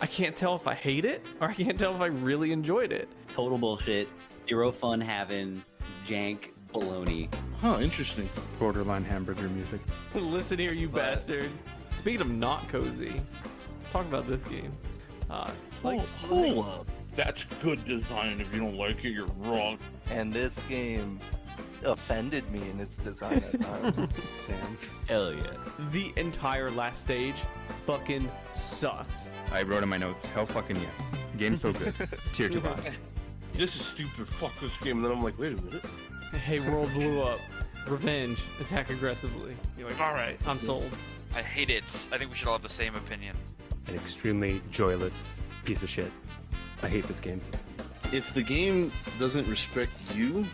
I can't tell if I hate it or I can't tell if I really enjoyed it. Total bullshit. Zero fun having jank baloney. Huh, interesting. Borderline hamburger music. Listen here, you bastard. Speaking of not cozy, let's talk about this game. Hold up. That's good design. If you don't like it, you're wrong. And this game offended me in its design at times. Damn. Hell yeah. The entire last stage fucking sucks. I wrote in my notes, hell fucking yes. Game's so good. Tier 2 bot. This is stupid. Fuck this game. And then I'm like, wait a minute. Hey, world blew up. Revenge. Attack aggressively. You're like, all right, I'm sold. I hate it. I think we should all have the same opinion. An extremely joyless piece of shit. I hate this game. If the game doesn't respect you,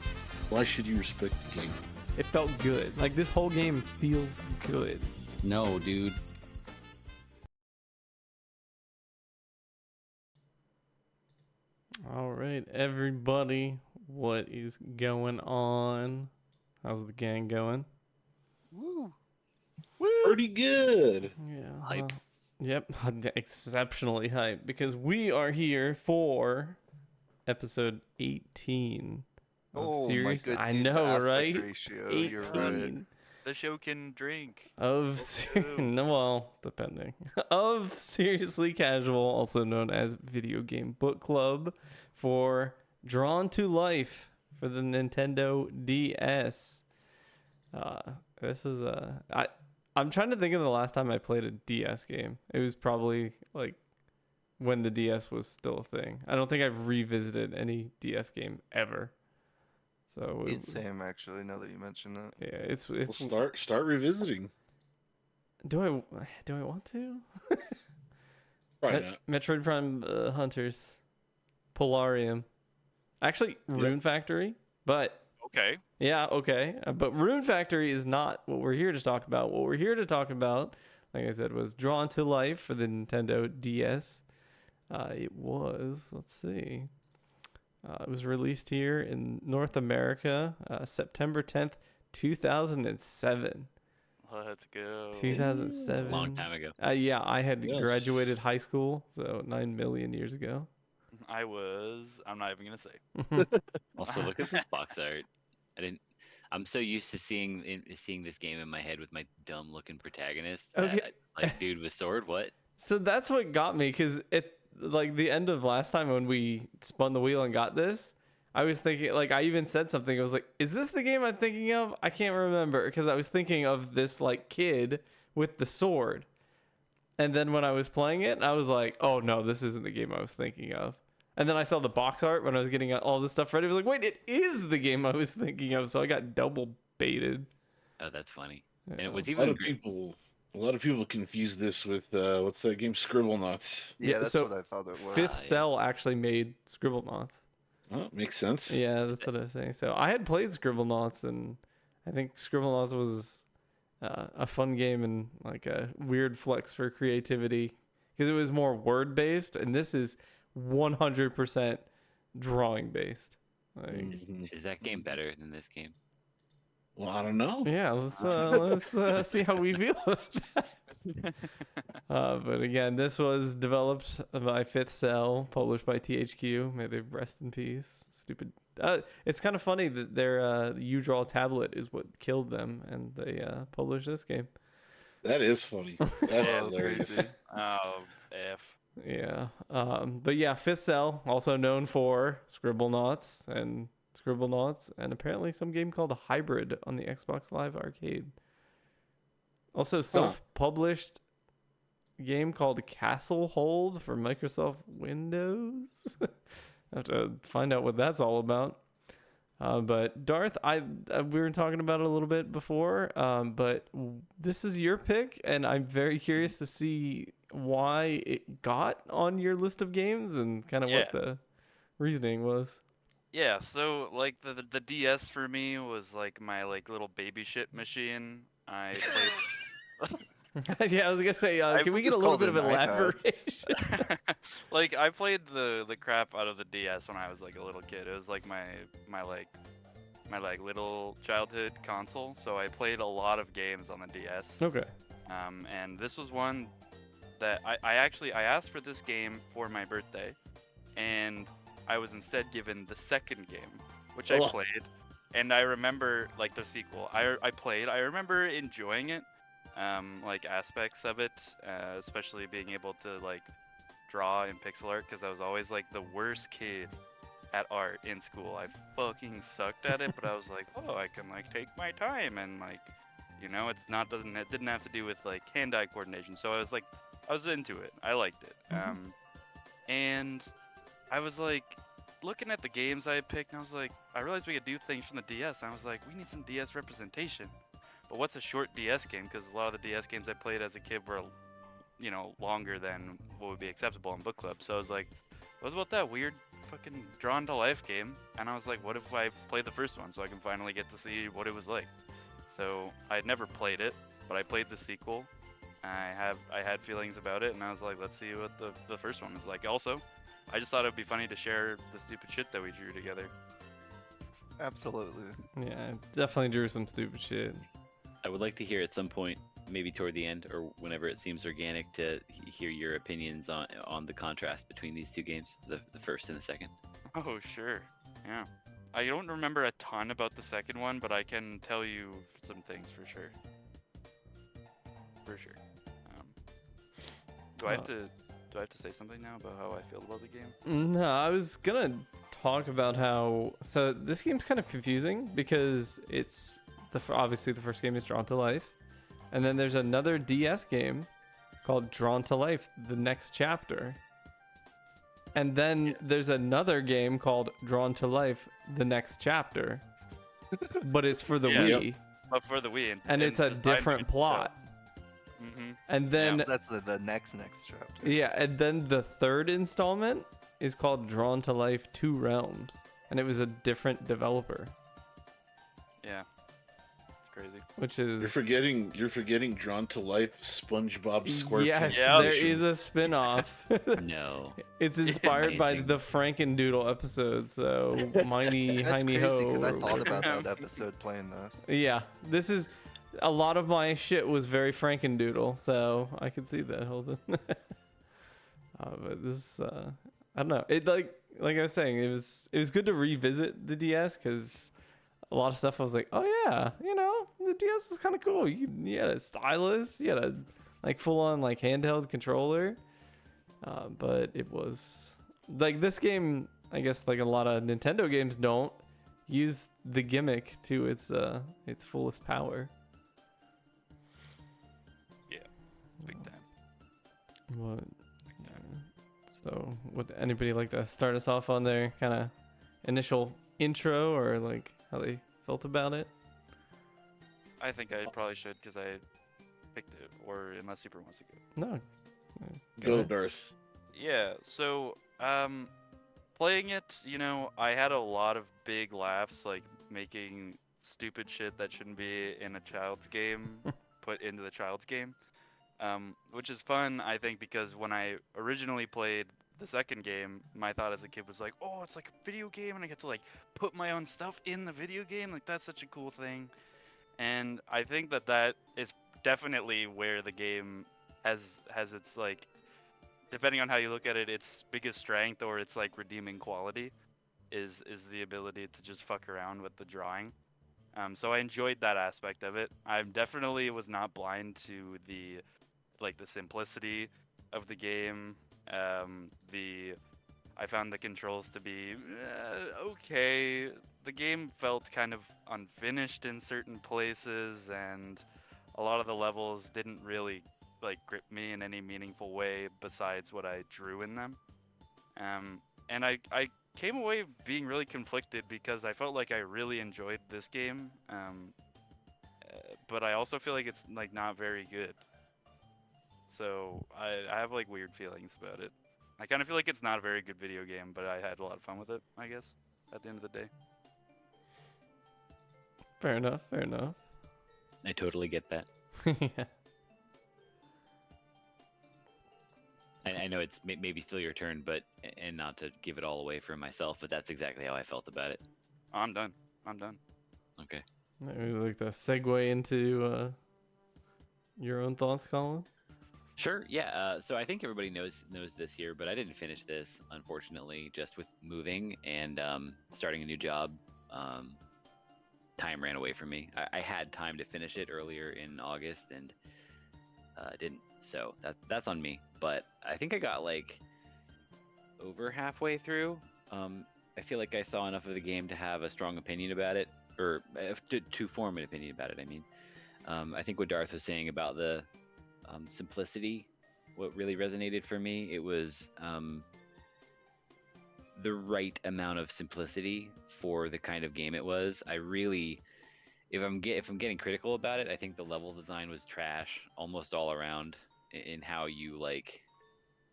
why should you respect the game? It felt good. Like, this whole game feels good. No, dude. All right, everybody, what is going on? How's the gang going? Woo! Pretty good. Yeah. Hype. Yep, exceptionally hype because we are here for episode 18 of Oh, series. my good I dude, the know, aspect right? ratio, you're right. The show can drink. Of no, well, depending of seriously casual, also known as video game book club, for Drawn to Life for the Nintendo DS. This is I'm trying to think of the last time I played a DS game. It was probably like when the DS was still a thing. I don't think I've revisited any DS game ever. So Same, actually, now that you mention that. yeah, it's We'll start revisiting. do I want to? Probably not. Metroid Prime Hunters, Polarium, actually Rune Factory, but Okay. yeah, okay. But Rune Factory is not what we're here to talk about. What we're here to talk about, like I said, was Drawn to Life for the Nintendo DS. It was, let's see. It was released here in North America, September 10th, 2007. Let's go. 2007. Long time ago. Yeah, I had Yes. graduated high school, so 9 million years ago. I'm not even gonna say. Also, look at the box art. I'm so used to seeing this game in my head with my dumb looking protagonist. Okay. Like dude with sword. What? So that's what got me, because it, like, the end of last time when we spun the wheel and got this, I was thinking, like, I even said something. I was like, is this the game I'm thinking of? I can't remember, because I was thinking of this, like, kid with the sword. And then when I was playing it, I was like, oh no, this isn't the game I was thinking of. And then I saw the box art when I was getting all this stuff ready. I was like, wait, it is the game I was thinking of. So I got double baited. Oh, that's funny. And it was A even lot of people confuse this with what's that game? Scribblenauts. Yeah, Yeah, that's so what I thought it was. Fifth Cell actually made Scribblenauts. Oh, makes sense. Yeah, that's what I was saying. So I had played Scribblenauts, and I think Scribblenauts was a fun game and like a weird flex for creativity because it was more word based, and this is 100% drawing based. Like, Is that game better than this game? Well, I don't know. yeah, let's see how we feel about that. But again, this was developed by Fifth Cell, published by THQ. May they rest in peace. Stupid. It's kind of funny that their U-Draw tablet is what killed them, and they published this game. That is funny. That's Oh, hilarious. crazy. Oh, F. Yeah. But yeah, Fifth Cell, also known for Scribblenauts, and apparently some game called a Hybrid on the Xbox Live Arcade. Also, self-published game called Castle Hold for Microsoft Windows. I have to find out what that's all about. But Darth, we were talking about it a little bit before, but this was your pick, and I'm very curious to see why it got on your list of games and kind of what the reasoning was. Yeah, so like the DS for me was like my like little baby shit machine. I played Yeah, I was gonna say, can we get a just little called bit of it an iPad. elaboration? like I played the crap out of the DS when I was like a little kid. It was like my little childhood console. So I played a lot of games on the DS. Okay. And this was one that I asked for this game for my birthday, and I was instead given the second game, which I Oh. played, and I remember like the sequel. I played. I remember enjoying it, like aspects of it, especially being able to like draw in pixel art because I was always like the worst kid at art in school. I fucking sucked at it, but I was like, oh, I can like take my time and like, you know, it didn't have to do with like hand-eye coordination. So I was like, I was into it. I liked it. And I was like looking at the games I had picked, and I was like, I realized we could do things from the DS. And I was like, we need some DS representation. But what's a short DS game? Because a lot of the DS games I played as a kid were, you know, longer than what would be acceptable in book club. So I was like, what about that weird fucking drawn to life game? And I was like, what if I play the first one so I can finally get to see what it was like? So I had never played it, but I played the sequel. I had feelings about it, and I was like, let's see what the first one was like. Also, I just thought it would be funny to share the stupid shit that we drew together. Absolutely. Yeah, I definitely drew some stupid shit. I would like to hear at some point, maybe toward the end or whenever it seems organic, to hear your opinions on the contrast between these two games, the first and the second. Oh, sure. Yeah. I don't remember a ton about the second one, but I can tell you some things for sure. For sure. Do I have to say something now about how I feel about the game? No, I was gonna talk about how. So this game's kind of confusing because it's obviously the first game is Drawn to Life, and then there's another DS game called Drawn to Life: The Next Chapter, and then there's another game called Drawn to Life: The Next Chapter, but it's for the Yeah. Wii, But for the Wii, and it's a designed different to- plot. Mhm. And then That's the next chapter. yeah, and then the third installment is called Drawn to Life: Two Realms, and it was a different developer, Yeah. It's crazy. which is You're forgetting Drawn to Life SpongeBob SquarePants. yes, Yeah. there is a spin-off. No. It's inspired by Amazing. the Frankendoodle episode, so Miney That's Heiny crazy Ho. because I or thought whatever. about that episode playing this. Yeah, this is a lot of my shit was very Frankendoodle, so I could see that. Hold on. But this, I don't know. It like I was saying, it was good to revisit the DS because a lot of stuff I was like, oh yeah, you know, the DS was kind of cool. You had a stylus, you had a like full on like handheld controller, but it was like this game. I guess like a lot of Nintendo games don't use the gimmick to its fullest power. Big time. What? So, would anybody like to start us off on their kind of initial intro or like how they felt about it? I think I probably should because I picked it, or unless Super wants to go. No. Go Darth. Yeah, so playing it, you know, I had a lot of big laughs, like making stupid shit that shouldn't be in a child's game put into the child's game, which is fun, I think, because when I originally played the second game, my thought as a kid was like, oh, it's like a video game, and I get to like put my own stuff in the video game, like that's such a cool thing. And I think that is definitely where the game has its like, depending on how you look at it, its biggest strength or its like redeeming quality is the ability to just fuck around with the drawing. So I enjoyed that aspect of it. I definitely was not blind to the simplicity of the game. I found the controls to be okay. The game felt kind of unfinished in certain places, and a lot of the levels didn't really like grip me in any meaningful way besides what I drew in them. And I came away being really conflicted because I felt like I really enjoyed this game, but I also feel like it's like not very good. So I have like weird feelings about it. I kind of feel like it's not a very good video game, but I had a lot of fun with it, I guess, at the end of the day. Fair enough. Fair enough. I totally get that. Yeah. I know it's maybe still your turn, but and not to give it all away for myself, but that's exactly how I felt about it. Oh, I'm done. Okay. Maybe like the segue into your own thoughts, Colin. Sure. Yeah. So I think everybody knows this here, but I didn't finish this, unfortunately, just with moving and starting a new job. Um, Time ran away from me. I had time to finish it earlier in August and didn't. So that's on me. But I think I got like over halfway through. I feel like I saw enough of the game to have a strong opinion about it, or to form an opinion about it. I mean, I think what Darth was saying about the simplicity, what really resonated for me, it was the right amount of simplicity for the kind of game it was. I really, if I'm getting critical about it, I think the level design was trash almost all around in how you like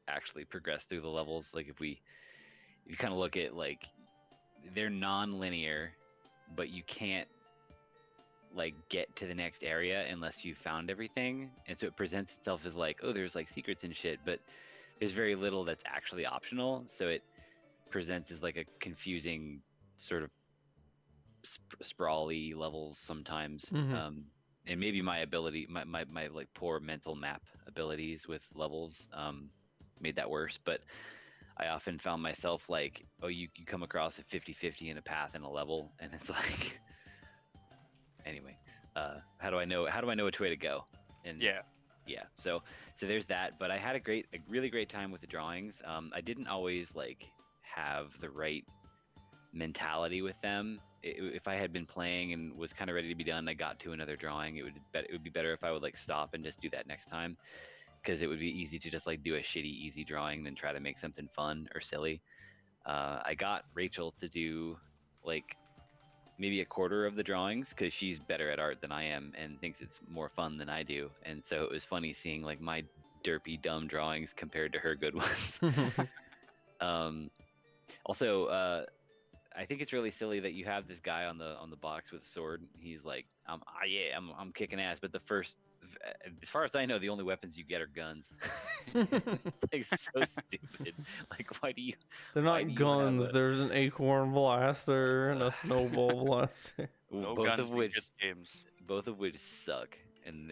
actually progress through the levels. Like if you kind of look at like they're non-linear, but you can't like get to the next area unless you've found everything, and so it presents itself as like, oh, there's like secrets and shit, but there's very little that's actually optional, so it presents as like a confusing sort of sprawly levels sometimes. And maybe my ability, my like poor mental map abilities with levels made that worse, but I often found myself like, oh, you come across a 50-50 in a path in a level, and it's like, anyway, how do I know which way to go? And yeah, so there's that. But I had a really great time with the drawings. I didn't always like have the right mentality with them. If I had been playing and was kind of ready to be done, I got to another drawing, it would be better if I would like stop and just do that next time, because it would be easy to just like do a shitty easy drawing than try to make something fun or silly. I got Rachel to do like maybe a quarter of the drawings because she's better at art than I am and thinks it's more fun than I do. And so it was funny seeing like my derpy dumb drawings compared to her good ones. Also, I think it's really silly that you have this guy on the box with a sword. He's like, I'm kicking ass. But as far as I know, the only weapons you get are guns. Like so stupid. Like why do you? They're Why do not you have guns. There's an acorn blaster and a snowball blaster. No both guns of in which kids games. both of which suck, and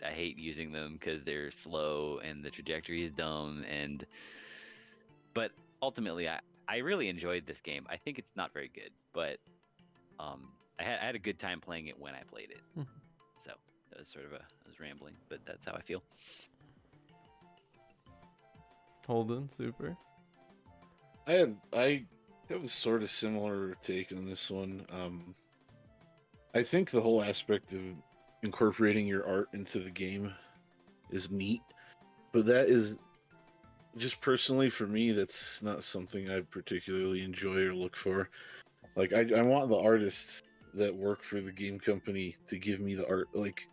I hate using them because they're slow and the trajectory is dumb. But ultimately, I really enjoyed this game. I think it's not very good, but I had a good time playing it when I played it. So that was I was rambling, but that's how I feel. Holden, super. I have a sort of similar take on this one. I think the whole aspect of incorporating your art into the game is neat, but that is just personally for me, that's not something I particularly enjoy or look for. Like I want the artists that work for the game company to give me the art. Like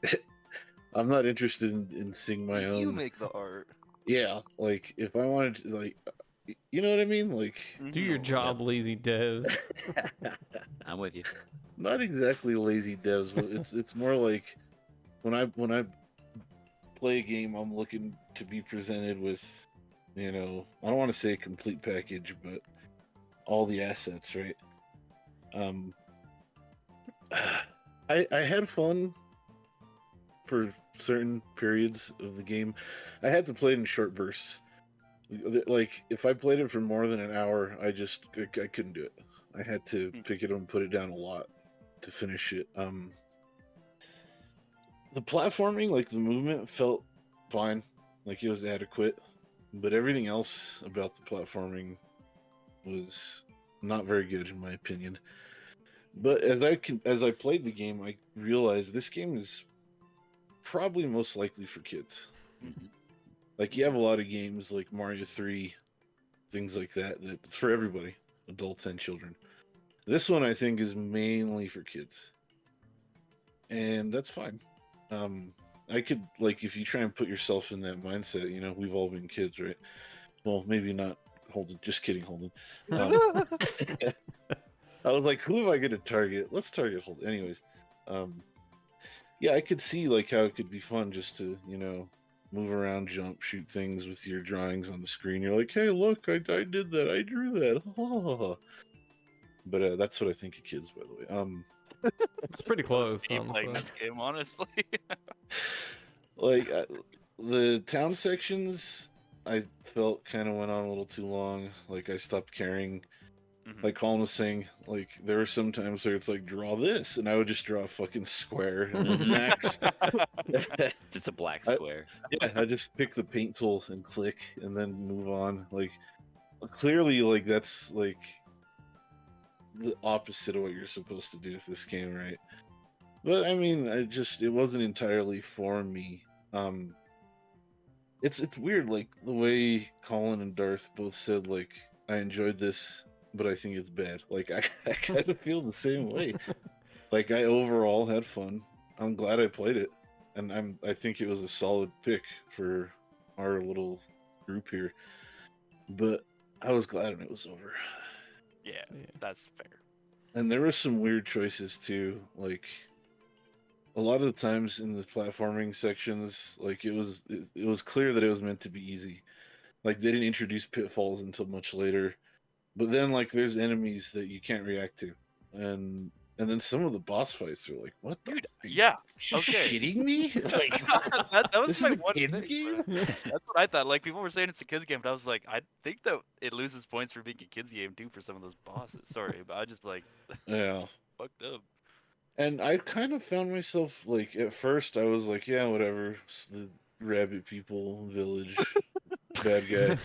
I'm not interested in seeing my own. You make the art. Yeah, like if I wanted to, like, you know what I mean? Like, Do your job, lazy devs. I'm with you. not exactly lazy devs, but it's more like when I play a game, I'm looking to be presented with, I don't want to say a complete package, but all the assets, right? I had fun for certain periods of the game. I had to play it in short bursts. Like if I played it for more than an hour, I couldn't do it. I had to pick it up and put it down a lot to finish it. The platforming, like the movement, felt fine, like it was adequate, but everything else about the platforming was not very good in my opinion. But as I played the game, I realized this game is probably most likely for kids. Like you have a lot of games like Mario 3, things like that for everybody, adults and children. This one I think is mainly for kids, and that's fine. I could, like, if you try and put yourself in that mindset, we've all been kids, right? Well, maybe not Holden. Just kidding, Holden. I was like, who am I going to target? Let's target Holden. Anyways, yeah, I could see like how it could be fun just to, move around, jump, shoot things with your drawings on the screen. You're like, hey, look, I did that. I drew that. Oh. But that's what I think of kids, by the way. It's pretty close, Me honestly. playing this game, honestly. Like, the town sections I felt kind of went on a little too long. Like I stopped caring. Like Colin was saying, like there were some times where it's like draw this, and I would just draw a fucking square and then next. Just a black I- square. Yeah, I just pick the paint tool and click, and then move on. Like clearly, like that's like the opposite of what you're supposed to do with this game, right? But I mean, it wasn't entirely for me. It's weird, like the way Colin and Darth both said, like I enjoyed this, but I think it's bad. Like I kind of feel the same way. Like I overall had fun. I'm glad I played it, and I think it was a solid pick for our little group here. But I was glad when it was over. Yeah, that's fair. And there were some weird choices too. Like a lot of the times in the platforming sections, like it was clear that it was meant to be easy. Like they didn't introduce pitfalls until much later. But then like there's enemies that you can't react to. And then some of the boss fights are like, what the Dude, fuck? yeah, You okay. shitting me? Like that was this my is a one kids thing, bro. game? That's what I thought. Like people were saying it's a kids game, but I was like, I think that it loses points for being a kids game too for some of those bosses. Sorry, but I just like Yeah. fucked up. And I kind of found myself like at first I was like, yeah, whatever, it's the rabbit people village bad guy.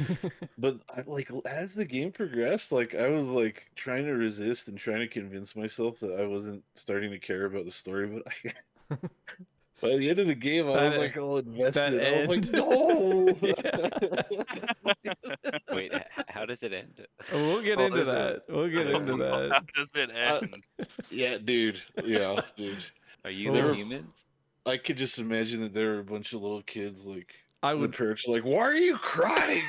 But like as the game progressed, like I was like trying to resist and trying to convince myself that I wasn't starting to care about the story. But by the end of the game, I was like all invested. I was like, no. Wait, how does it end? We'll get Well, into there's a- that. We'll get into How that. does it end? Yeah, dude. Yeah, dude. Are you There the were- human? I could just imagine that there were a bunch of little kids like I on the would. perch, like, why are you crying?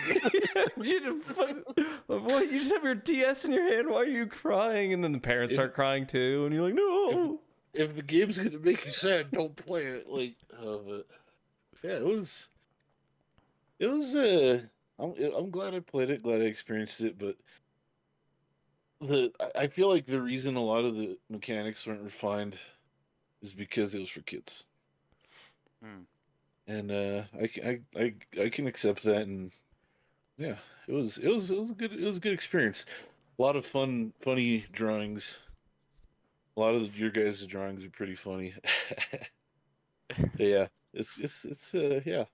What? You just have your DS in your hand. Why are you crying? And then the parents start crying too, and you're like, no. If the game's gonna make you sad, don't play it. Like, but yeah, it was. I'm glad I played it. Glad I experienced it. But I feel like the reason a lot of the mechanics weren't refined is because it was for kids. Hmm. And I can accept that. And yeah, it was a good experience. A lot of funny drawings. A lot of your guys' drawings are pretty funny. Yeah, it's yeah.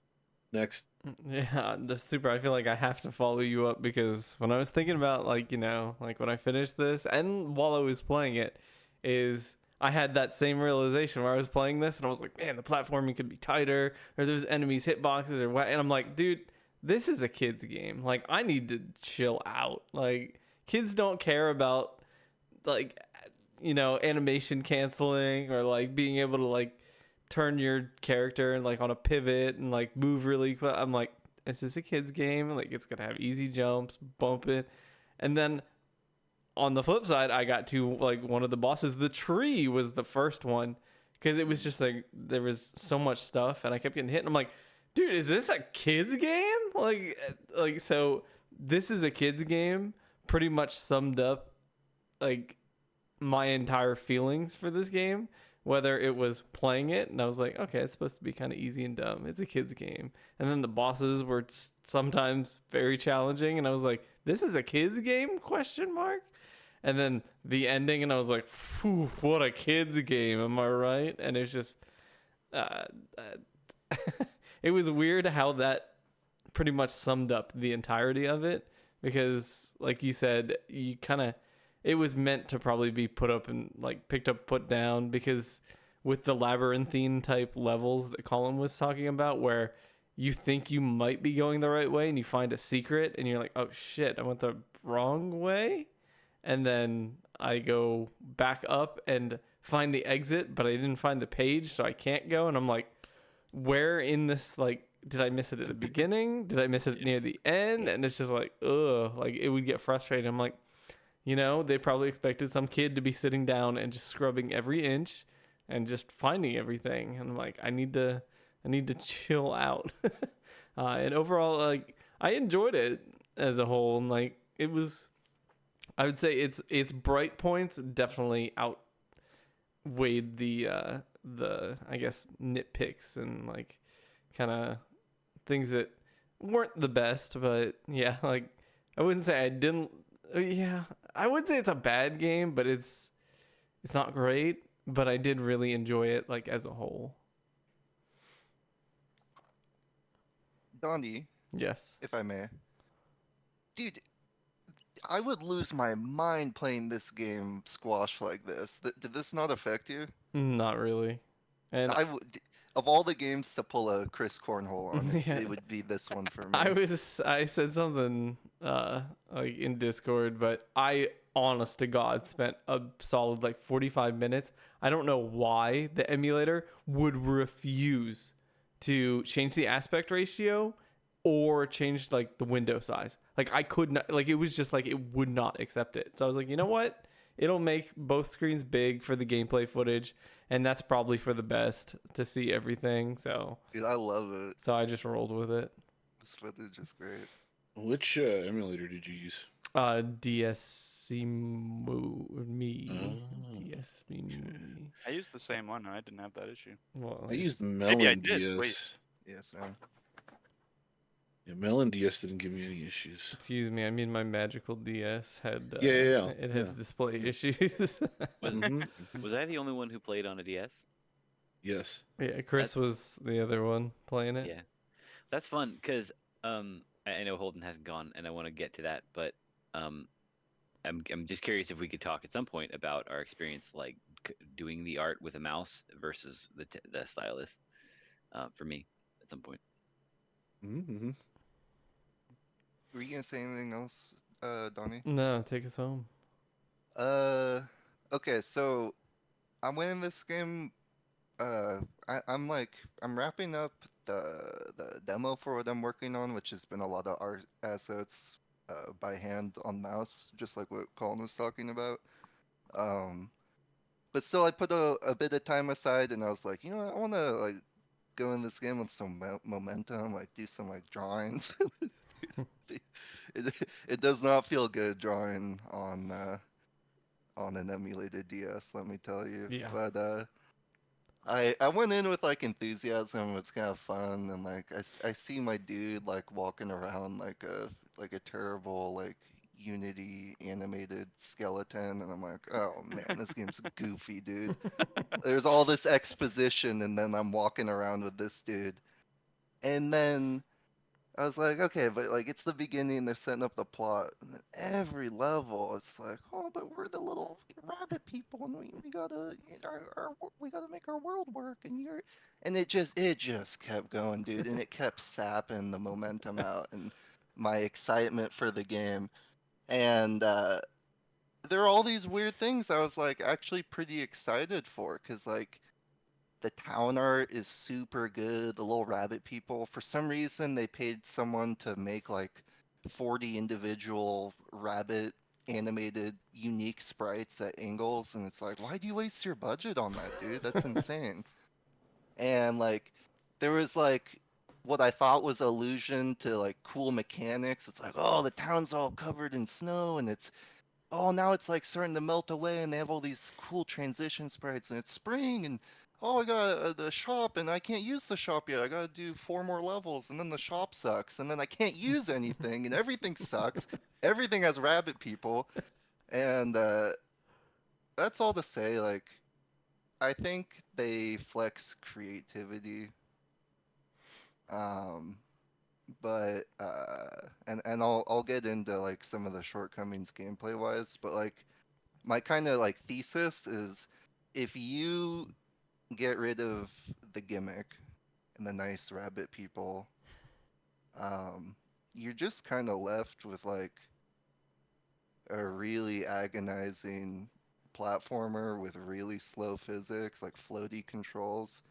Next. Yeah, the super. I feel like I have to follow you up because when I was thinking about like like when I finished this and while I was playing it, is I had that same realization where I was playing this and I was like, man, the platforming could be tighter or there's enemies hitboxes or what, and I'm like, dude, this is a kids game. Like I need to chill out. Like kids don't care about like animation canceling or like being able to like turn your character and like on a pivot and like move really quick. I'm like, is this a kid's game? Like it's gonna have easy jumps, bump it. And then on the flip side, I got to like one of the bosses. The tree was the first one because it was just like there was so much stuff and I kept getting hit. And I'm like, dude, is this a kid's game? Like so this is a kid's game. Pretty much summed up like my entire feelings for this game. Whether it was playing it, and I was like, okay, it's supposed to be kind of easy and dumb. It's a kid's game. And then the bosses were sometimes very challenging, and I was like, this is a kid's game? ? And then the ending, and I was like, phew, what a kid's game, am I right? And it was just, it was weird how that pretty much summed up the entirety of it, because like you said, you kind of, it was meant to probably be put up and like picked up, put down, because with the labyrinthine type levels that Colin was talking about, where you think you might be going the right way and you find a secret and you're like, oh shit, I went the wrong way. And then I go back up and find the exit, but I didn't find the page, so I can't go. And I'm like, where in this, like, did I miss it at the beginning? Did I miss it near the end? And it's just like, ugh, like it would get frustrating. I'm like, they probably expected some kid to be sitting down and just scrubbing every inch and just finding everything. And I'm like, I need to chill out. And overall, like, I enjoyed it as a whole. And like, it was, I would say its bright points definitely outweighed the I guess nitpicks and like kind of things that weren't the best, but yeah, like I wouldn't say I didn't. Yeah, I wouldn't say it's a bad game, but it's not great. But I did really enjoy it, like as a whole. Donnie, Yes. if I may. Dude, I would lose my mind playing this game squash like this. Did this not affect you? Not really. And I would, of all the games to pull a Chris Cornhole on, yeah, it would be this one for me. I said something like in Discord, but I honest to God spent a solid like 45 minutes. I don't know why the emulator would refuse to change the aspect ratio or change like the window size. Like I could not, like it was just like it would not accept it. So I was like, you know what? It'll make both screens big for the gameplay footage, and that's probably for the best to see everything. So Dude, I love it. I just rolled with it. This footage is great. Which emulator did you use? DSC me. Oh. DSC me. I used the same one and I didn't have that issue. Well, I used Maybe I Melon did, wait. DS. Yeah, Sam. Yeah, Melon DS didn't give me any issues. excuse me. I mean, my magical DS had Yeah. it had Yeah. display issues. Mhm. Was I the only one who played on a DS? Yes. Yeah, Chris That's- was the other one playing it. Yeah, that's fun because I know Holden hasn't gone, and I want to get to that, but I'm just curious if we could talk at some point about our experience like doing the art with a mouse versus the stylus. For me, at some point. Mm-hmm. Were you gonna say anything else, Donnie? No, take us home. Okay, so I'm winning this game. I'm wrapping up the demo for what I'm working on, which has been a lot of art assets by hand on mouse, just like what Colin was talking about. But still, I put a bit of time aside, and I was like, you know, I want to like go in this game with some momentum, like do some like drawings. it does not feel good drawing on an emulated DS, let me tell you. Yeah. But I went in with like enthusiasm. It's kind of fun, and like I see my dude like walking around like a terrible like Unity animated skeleton, and I'm like, oh man, this game's goofy, dude. There's all this exposition, and then I'm walking around with this dude, and then I was like, okay, but like it's the beginning, they're setting up the plot. And then every level, it's like, oh, but we're the little rabbit people, and we gotta we gotta make our world work, and it just kept going, dude, and it kept sapping the momentum out and my excitement for the game. And there are all these weird things I was like actually pretty excited for, because like the town art is super good. The little rabbit people, for some reason, they paid someone to make like 40 individual rabbit animated unique sprites at angles, and it's like, why do you waste your budget on that, dude? That's insane. And like, there was like what I thought was allusion to like cool mechanics. It's like, oh, the town's all covered in snow, and now it's like starting to melt away, and they have all these cool transition sprites, and it's spring, and oh, I got the shop, and I can't use the shop yet. I gotta do 4 more levels, and then the shop sucks, and then I can't use anything, and everything sucks. Everything has rabbit people, and that's all to say. Like, I think they flex creativity, um, but and I'll get into like some of the shortcomings gameplay wise, but like my kind of like thesis is if you get rid of the gimmick and the nice rabbit people, you're just kind of left with like a really agonizing platformer with really slow physics, like floaty controls,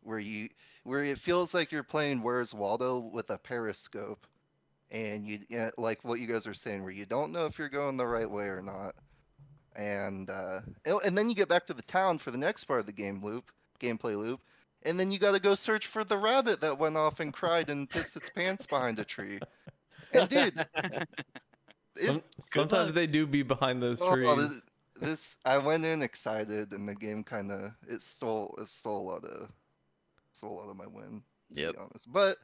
where it feels like you're playing Where's Waldo with a periscope, and like what you guys are saying, where you don't know if you're going the right way or not. And then you get back to the town for the next part of the gameplay loop, and then you got to go search for the rabbit that went off and cried and pissed its pants behind a tree. And dude, Sometimes they do be behind those oh, trees. this I went in excited, and the game kind of it stole a lot of my win, to be honest. But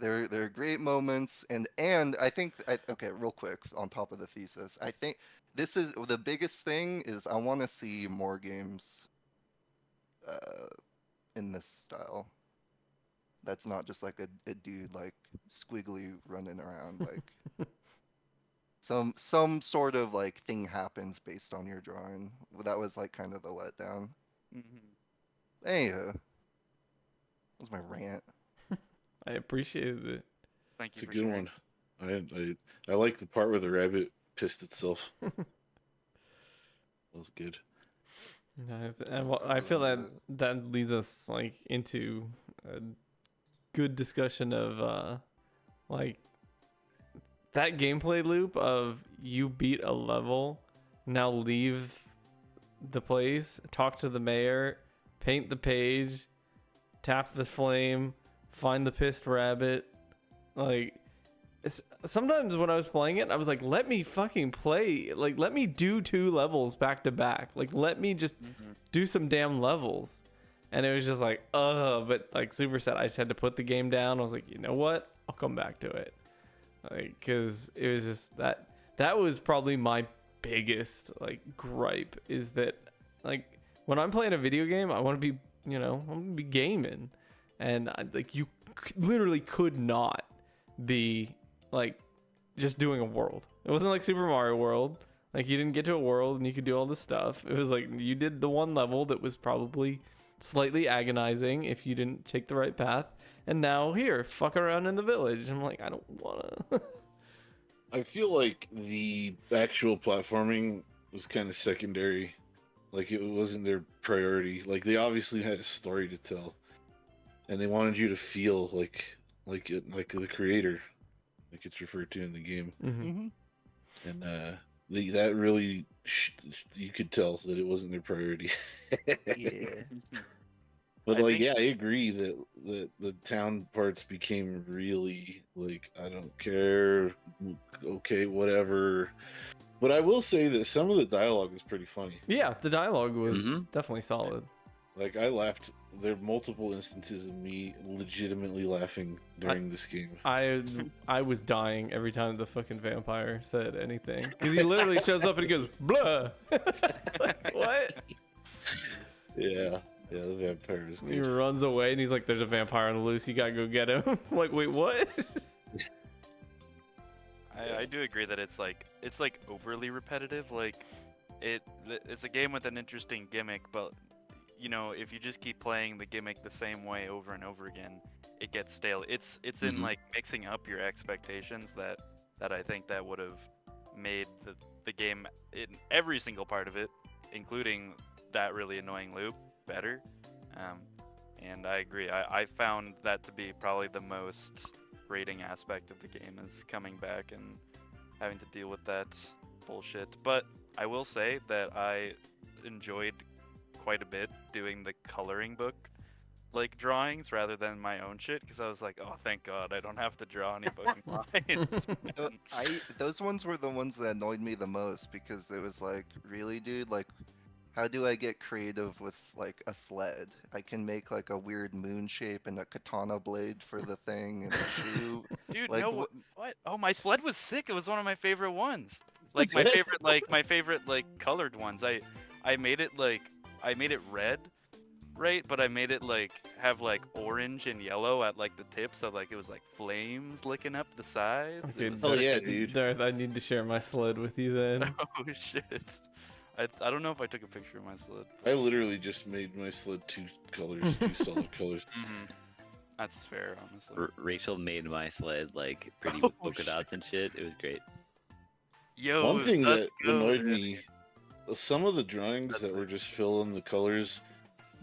There are great moments, and I think okay, real quick on top of the thesis, I think this is the biggest thing is I want to see more games uh, in this style. That's not just like a dude like squiggly running around like some sort of like thing happens based on your drawing. That was like kind of the letdown. Anywho, that was my rant. I appreciated it. Thank It's you a for good sharing. one. I like the part where the rabbit pissed itself. That was good. I feel that that leads us like into a good discussion of like that gameplay loop of you beat a level, now leave the place, talk to the mayor, paint the page, tap the flame, find the pissed rabbit. Like, sometimes when I was playing it, I was like, let me fucking play. Like, let me do 2 levels back to back. Like, let me just do some damn levels. And it was just like, but like Super said, I just had to put the game down. I was like, you know what? I'll come back to it. Like, cause it was just that was probably my biggest like gripe is that like when I'm playing a video game, I want to be, I want to be gaming, and like you literally could not be like just doing a world. It wasn't like Super Mario World. Like you didn't get to a world and you could do all this stuff. It was like you did the one level that was probably slightly agonizing if you didn't take the right path. And now here, fuck around in the village. I'm like, I don't wanna. I feel like the actual platforming was kind of secondary. Like it wasn't their priority. Like they obviously had a story to tell, and they wanted you to feel like the creator, like it's referred to in the game. And that really you could tell that it wasn't their priority. Yeah. But I like, think- yeah, I agree that the town parts became really like, I don't care, okay, whatever. But I will say that some of the dialogue is pretty funny. Yeah, the dialogue was definitely solid. Like I laughed. There are multiple instances of me legitimately laughing during this game. I was dying every time the fucking vampire said anything because he literally shows up and he goes blah. Like, what? Yeah, the vampire is He good. runs away and he's like, "There's a vampire on the loose. You gotta go get him." I'm like, wait, what? I do agree that it's like overly repetitive. Like it's a game with an interesting gimmick, but if you just keep playing the gimmick the same way over and over again, it gets stale. It's in like mixing up your expectations that I think that would have made the game in every single part of it, including that really annoying loop, better. And I agree. I found that to be probably the most rating aspect of the game is coming back and having to deal with that bullshit. But I will say that I enjoyed quite a bit doing the coloring book like drawings rather than my own shit because I was like, oh, thank God I don't have to draw any fucking lines. Those ones were the ones that annoyed me the most because it was like, really, dude, like, how do I get creative with like a sled? I can make like a weird moon shape and a katana blade for the thing and a shoe. Dude, Like, no, what? Oh, my sled was sick. It was one of my favorite ones. Like my favorite like colored ones. I made it red, right? But I made it like have like orange and yellow at like the tip, so like it was like flames licking up the sides. Okay, It was Hell sick. yeah, dude. Darth, I need to share my sled with you then. Oh shit. I don't know if I took a picture of my sled. I literally just made my sled 2 colors, 2 solid colors. That's fair, honestly. Rachel made my sled like pretty with polka dots and shit. It was great. Yo, One thing that's that good, annoyed man. me, some of the drawings that were just fill in the colors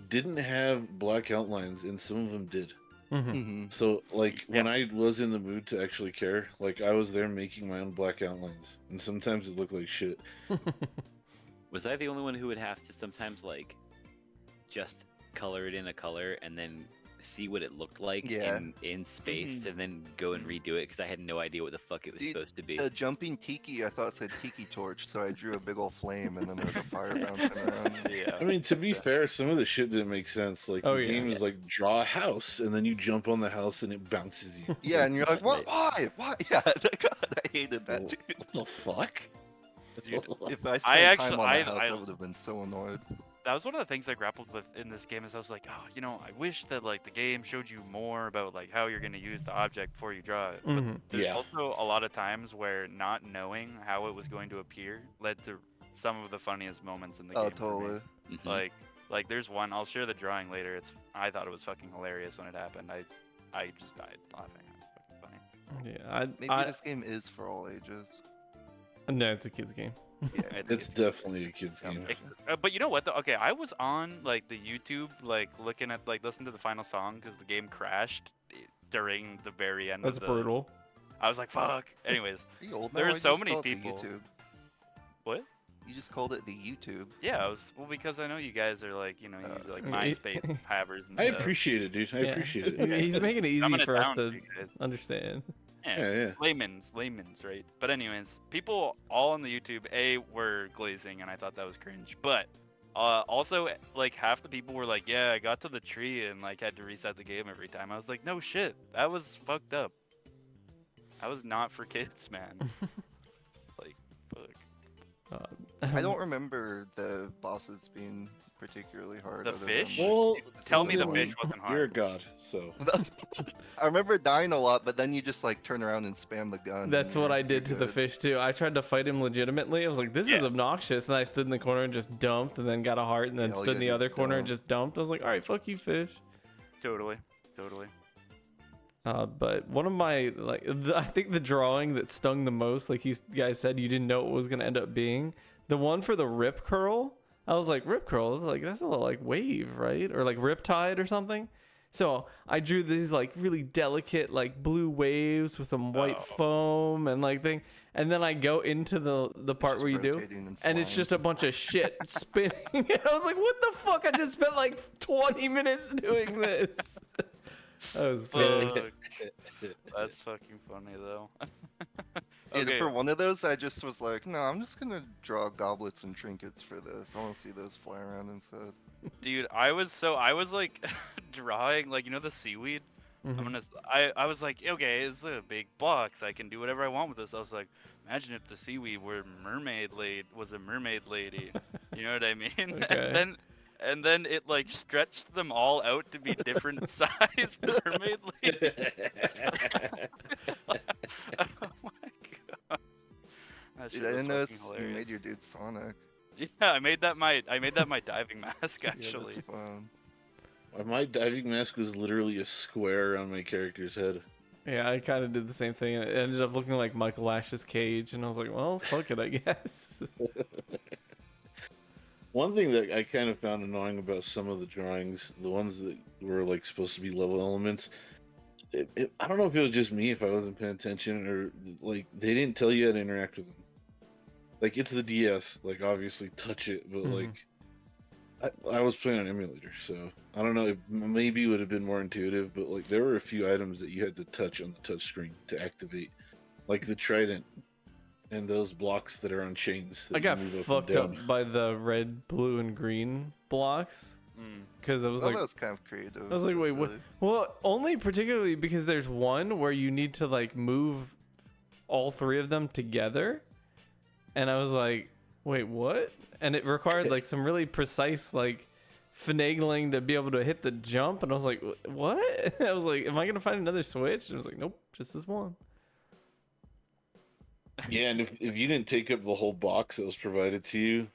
didn't have black outlines, and some of them did. So, like, when I was in the mood to actually care, like, I was there making my own black outlines, and sometimes it looked like shit. Was I the only one who would have to sometimes like just color it in a color and then see what it looked like Yeah. in space and then go and redo it because I had no idea what the fuck it was Dude, supposed to be. The jumping tiki, I thought said tiki torch, so I drew a big old flame, and then there was a fire bouncing around. Yeah. I mean, to be fair, some of the shit didn't make sense. Like Oh, the yeah. game is like draw a house, and then you jump on the house and it bounces you. It's Yeah, like, and you're like, what? Why? Why? Yeah, God, I hated that, Well, dude. what the fuck? Dude, If I spent time on that house, I I would have been so annoyed. that was one of the things I grappled with in this game is I was like, oh, you know, I wish that like the game showed you more about like how you're gonna use the object before you draw it. But Mhm. there's Yeah. also a lot of times where not knowing how it was going to appear led to some of the funniest moments in the Oh, game. for me. totally. Mhm. Like there's one. I'll share the drawing later. I thought it was fucking hilarious when it happened. I just died laughing. It was fucking funny. Yeah, Maybe this game is for all ages. no, it's a kid's game. Yeah. It's definitely a kid's game. But you know what though? Okay, I was on like the YouTube, like looking at like listening to the final song because the game crashed during the very end. That's of the... brutal. I was like, fuck. Anyways, Are you old now? There's I so just many called it the people. YouTube. What? You just called it the YouTube. Yeah, well because I know you guys are like, you know, use like Uh, MySpace havers and I stuff. appreciate it, dude. I Yeah. appreciate it. He's making it easy Dumbing it for us down to you guys. understand. Yeah. Layman's, right? But anyways, people all on the YouTube were glazing, and I thought that was cringe. But also, like half the people were like, "Yeah, I got to the tree and like had to reset the game every time." I was like, "No shit, that was fucked up. That was not for kids, man." Like, fuck. I don't remember the bosses being particularly hard. The other than, fish? like, Well, Tell me the literally, fish wasn't You're a hard. god, so I remember dying a lot, but then you just like turn around and spam the gun. That's and what you're- I did to you're the good. fish too. I tried to fight him legitimately. I was like, "This is Yeah. obnoxious," and I stood in the corner and just dumped, and then got a heart, and then Yeah, all stood you in the gotta do other is corner and dump. just dumped. I was like, "All right, fuck you, fish." Totally. But one of my I think the drawing that stung the most, like you guys said, you didn't know what was gonna end up being. The one for the rip curl, I was like, rip curl. It's like that's a little like wave, right? Or like riptide or something. So I drew these like really delicate like blue waves with some white Oh. foam and like thing. And then I go into the part Just where you do, rotating and it's flying. just a bunch of shit spinning. And I was like, what the fuck? I just spent like 20 minutes doing this. I was pissed. Fuck. That's fucking funny though. Yeah, Okay. for one of those, I just was like, no, I'm just gonna draw goblets and trinkets for this. I want to see those fly around instead. Dude, I was like drawing like you know the seaweed. Mhm. I was like, okay, it's a big box. I can do whatever I want with this. I was like, imagine if the seaweed were was a mermaid lady. You know what I mean? Okay. And then it like stretched them all out to be different sized mermaid ladies. Oh my god. That Dude, shit I was didn't notice fucking you made your hilarious. dude Sonic. Yeah, I made that my diving mask Yeah, actually. that's fun. my diving mask was literally a square on my character's head. Yeah, I kind of did the same thing. It ended up looking like Michael Ash's cage, and I was like, well, fuck it, I guess. One thing that I kind of found annoying about some of the drawings, the ones that were like supposed to be level elements, I don't know if it was just me if I wasn't paying attention or like they didn't tell you how to interact with them. Like it's the DS, like obviously touch it, but Mhm. like I was playing on emulator, so I don't know. It maybe would have been more intuitive, but like there were a few items that you had to touch on the touch screen to activate, like the trident and those blocks that are on chains. That I got you move fucked and up down. by the red, blue, and green blocks Mm. because I was Well, like, that was kind of creative. I was like, but wait, what? silly. Well, only particularly because there's one where you need to like move all three of them together, and I was like, wait, what? And it required like some really precise like finagling to be able to hit the jump, and I was like, what? I was like, am I gonna find another switch? And I was like, nope, just this one. Yeah, and if you didn't take up the whole box that was provided to you,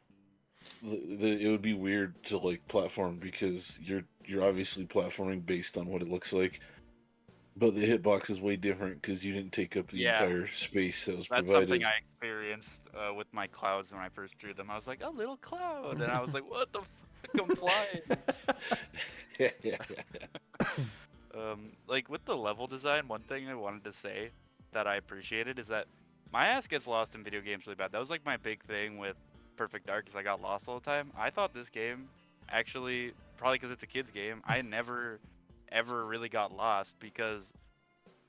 it would be weird to like platform because you're obviously platforming based on what it looks like, but the hitbox is way different because you didn't take up the Yeah. entire space that was That's provided. something I experienced with my clouds when I first drew them. I was like, a little cloud, and I was like, what the fuck, I'm flying. yeah, yeah, yeah. Like with the level design, one thing I wanted to say that I appreciated is that my ass gets lost in video games really bad. That was like my big thing with Perfect Dark, because I got lost all the time. I thought this game, actually, probably because it's a kid's game, I never ever really got lost because,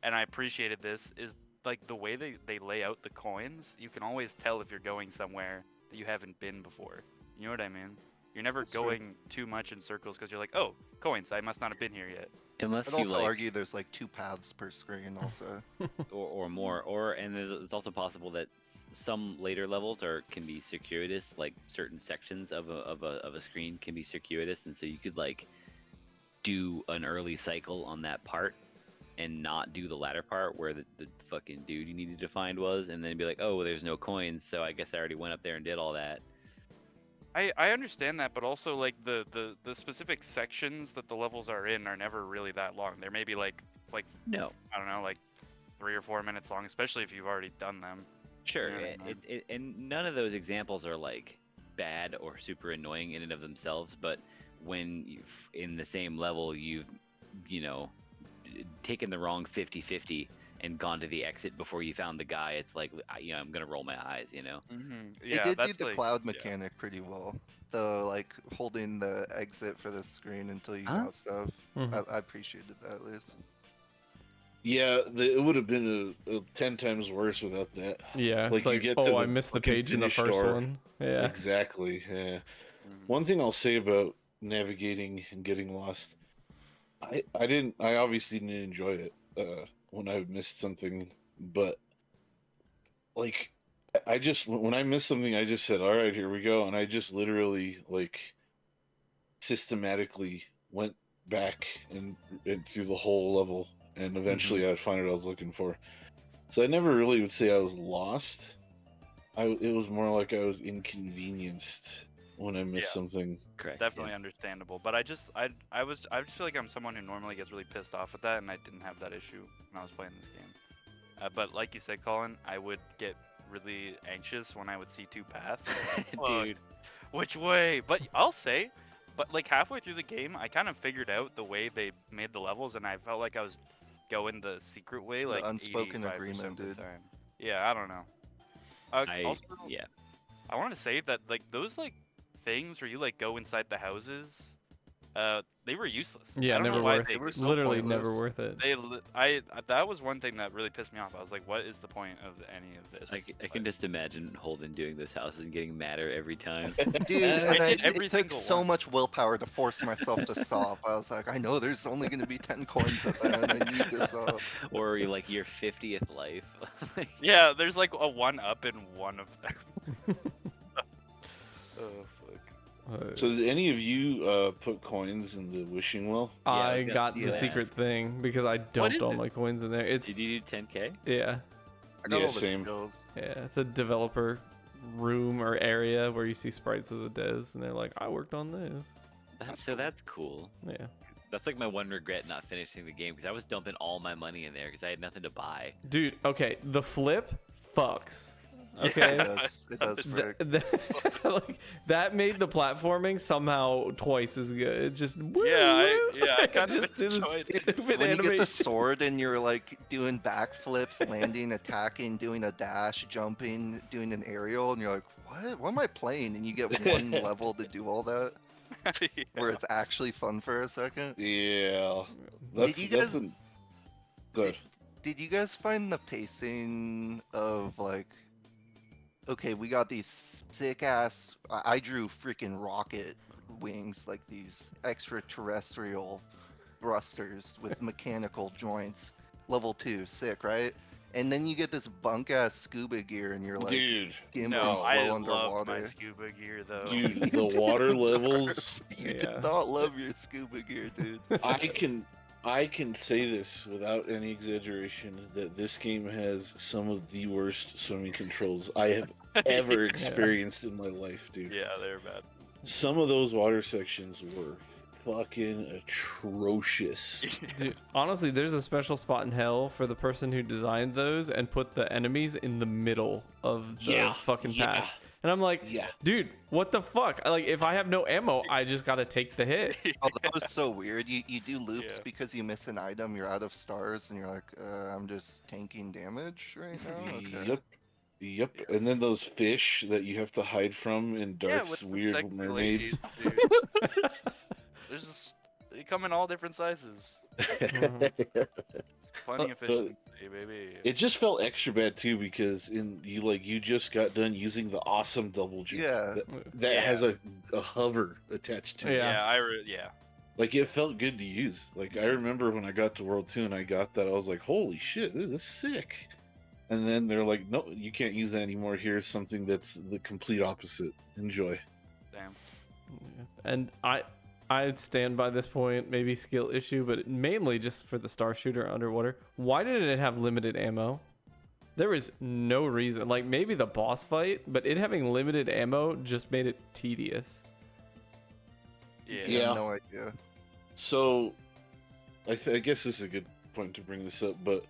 and I appreciated this, is like the way they lay out the coins. You can always tell if you're going somewhere that you haven't been before. You know what I mean? You're never That's true. going too much in circles because you're like, oh, coins, I must not have been here yet. Unless I'd you also like, argue there's like 2 paths per screen also. or more, and it's also possible that some later levels can be circuitous, like certain sections of a screen can be circuitous, and so you could like do an early cycle on that part and not do the latter part where the fucking dude you needed to find was, and then be like, oh, well, there's no coins, so I guess I already went up there and did all that. I understand that, but also like the specific sections that the levels are in are never really that long. They're maybe like No, I don't know, like 3 or 4 minutes long, especially if you've already done them. sure, You know what I mean? and none of those examples are like bad or super annoying in and of themselves, but when in the same level you've, you know, taken the wrong 50-50 and gone to the exit before you found the guy, it's like, I'm gonna roll my eyes, you know. Yeah, It did do that's the like, cloud yeah. mechanic pretty well. The like holding the exit for the screen until you Huh? got stuff. Mhm. I appreciated that at least. Yeah, it would have been a 10 times worse without that. Yeah, Like, it's you like, get to oh, I the missed the fucking page in the finish first door. one. Yeah. Exactly. Yeah. Mhm. One thing I'll say about navigating and getting lost, I obviously didn't enjoy it when I missed something, but like I just when I missed something, I just said, "All right, here we go," and I just literally like systematically went back and through the whole level, and eventually I'd find what I was looking for. So I never really would say I was lost. It was more like I was inconvenienced when I missed Yeah. something. Correct. Definitely understandable, but I just feel like I'm someone who normally gets really pissed off at that, and I didn't have that issue when I was playing this game. But like you said, Colin, I would get really anxious when I would see 2 paths. Dude, Which way? But I'll say, but like halfway through the game, I kind of figured out the way they made the levels, and I felt like I was going the secret way, like unspoken 85% agreement, of the dude. time. Yeah, I don't know. Also, yeah. I wanted to say that like those like things where you like go inside the houses, they were useless. Yeah, I don't never know why worth they They were it. so Literally pointless. never worth it. that was one thing that really pissed me off. I was like, what is the point of any of this? I can just imagine Holden doing those houses and getting madder every time. Dude, I and did every it took single so one. much willpower to force myself to stop. I was like, I know there's only going to be 10 coins at the end. I need to stop. Or like your 50th life. Like, Yeah, there's like a 1-up in one of them. Oh fuck. So did any of you put coins in the wishing well? Yeah, I I was gonna- got the yeah. secret thing because I dumped is all it? my coins in there. It's did you do 10K? yeah, I got Yeah, all the same. skills. yeah. It's a developer room or area where you see sprites of the devs, and they're like, I worked on this. That's cool. Yeah, That's like my one regret not finishing the game, because I was dumping all my money in there because I had nothing to buy. dude. Okay, the flip fucks. It Okay. does, it does frick. Like, that made the platforming somehow twice as good. It just I kind of just did this enjoyed it. stupid When you get the animation. sword and you're like doing backflips, landing, attacking, doing a dash, jumping, doing an aerial, and you're like, what am I playing? And you get one level to do all that, where it's actually fun for a second. Yeah. That's, you that's guys- a... Good. Did you guys find the pacing of like, okay, we got these sick ass. I drew freaking rocket wings, like these extraterrestrial thrusters with mechanical joints. Level 2, sick, right? And then you get this bunk ass scuba gear, and you're like Dude, gimping No, slow I loved underwater. my scuba gear though. dude, the water levels. You Yeah. did not love your scuba gear, dude. I can say this without any exaggeration that this game has some of the worst swimming controls I have ever experienced in my life, dude. Yeah, they're bad. Some of those water sections were fucking atrocious. Dude, honestly, there's a special spot in hell for the person who designed those and put the enemies in the middle of the Yeah, fucking yeah. pass. And I'm like, Yeah. dude, what the fuck? Like, if I have no ammo, I just gotta take the hit. Oh, that was so weird. You do loops Yeah. because you miss an item, you're out of stars, and you're like, I'm just tanking damage right now. Okay. Yep. And then those fish that you have to hide from in Yeah, Darth's with the weird sexy mermaids. ladies, dude. There's just come in all different sizes. Plenty efficiency, baby. It just felt extra bad too because you just got done using the awesome double jump Yeah. that has a hover attached to it. Yeah. Yeah. Like it felt good to use. Like I remember when I got to World 2 and I got that, I was like, holy shit, this is sick. And then they're like, no, you can't use that anymore. Here's something that's the complete opposite. Enjoy. Damn. Yeah. And I'd stand by this point, maybe skill issue, but mainly just for the star shooter underwater. Why didn't it have limited ammo? There was no reason. Like maybe the boss fight, but it having limited ammo just made it tedious. Yeah. I Yeah. have no idea. So I guess this is a good point to bring this up, but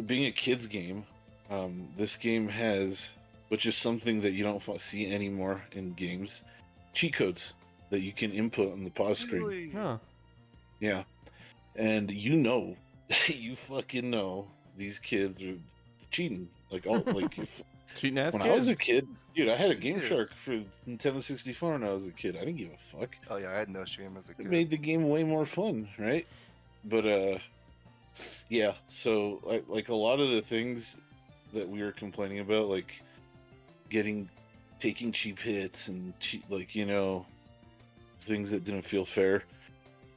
being a kid's game, this game has, which is something that you don't see anymore in games, cheat codes that you can input on the pause screen. Huh. Yeah. And you fucking know these kids are cheating. Like all like Cheating ass when kids. I was a kid, dude, I had a Game Kids. Shark for Nintendo 64 when I was a kid. I didn't give a fuck. Oh yeah, I had no shame as a It kid. made the game way more fun, right? But yeah, so like a lot of the things that we were complaining about, like taking cheap hits and things that didn't feel fair,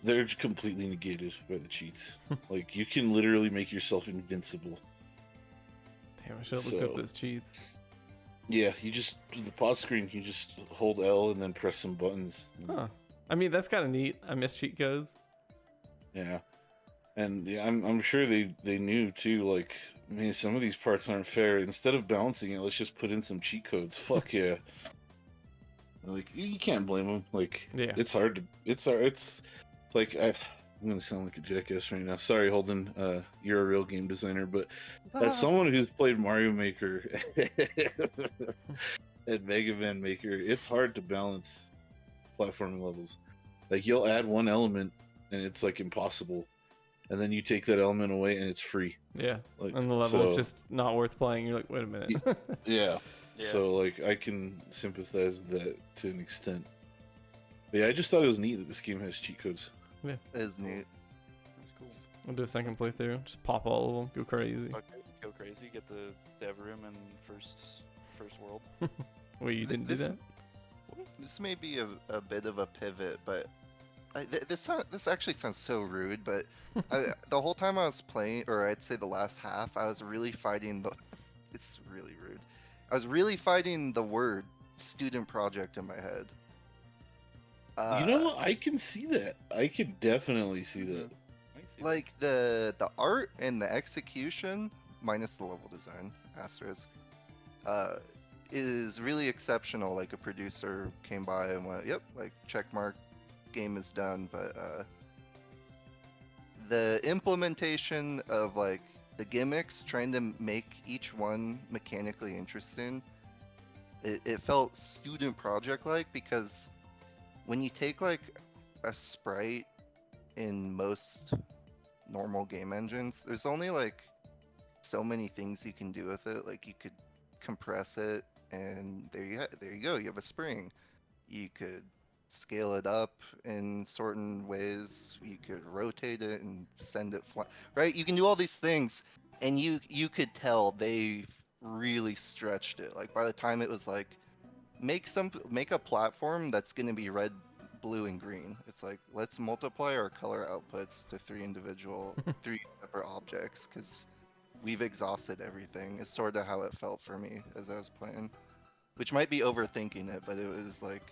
they're completely negated by the cheats. Like you can literally make yourself invincible. Damn, I should have looked up So- those cheats. Yeah, you just the pause screen, you just hold L and then press some buttons. Huh. I mean, that's kind of neat. I miss cheat codes. Yeah. And yeah, I'm sure they knew too, like, man, some of these parts aren't fair. Instead of balancing it, let's just put in some cheat codes. Fuck yeah. Like you can't blame them. Like Yeah. it's hard to it's like I'm gonna sound like a jackass right now. Sorry, Holden, you're a real game designer, but as someone who's played Mario Maker and Mega Man Maker, it's hard to balance platforming levels. Like you'll add one element and it's like impossible, and then you take that element away and it's free. Yeah. Like, And the level is so- just not worth playing. You're like, wait a minute. Yeah. Yeah. So like I can sympathize with that to an extent. But yeah, I just thought it was neat that this game has cheat codes. It is neat. That's cool. I'll do a second playthrough. Just pop all of them. Go crazy. Okay, go crazy. Get the dev room in first world. Wait, you didn't do This- that? This may be a bit of a pivot, but this actually sounds so rude. But the whole time I was playing, or I'd say the last half, I was really fighting the. It's really rude. I was really fighting the word student project in my head. You know what? I can see that. I can definitely see that. I can see Like the art and the execution, minus the level design, asterisk, is really exceptional. Like a producer came by and went, "Yep, like check mark, game is done." But the implementation of like the gimmicks, trying to make each one mechanically interesting, it felt student project like, because when you take like a sprite in most normal game engines, there's only like so many things you can do with it. Like you could compress it, and there you go. You have a spring. You could scale it up in certain ways. You could rotate it and send it fly. Right? You can do all these things, and you could tell they really stretched it. Like by the time it was like make a platform that's gonna be red, blue, and green. It's like let's multiply our color outputs to three separate objects because we've exhausted everything. Is sort of how it felt for me as I was playing, which might be overthinking it, but it was like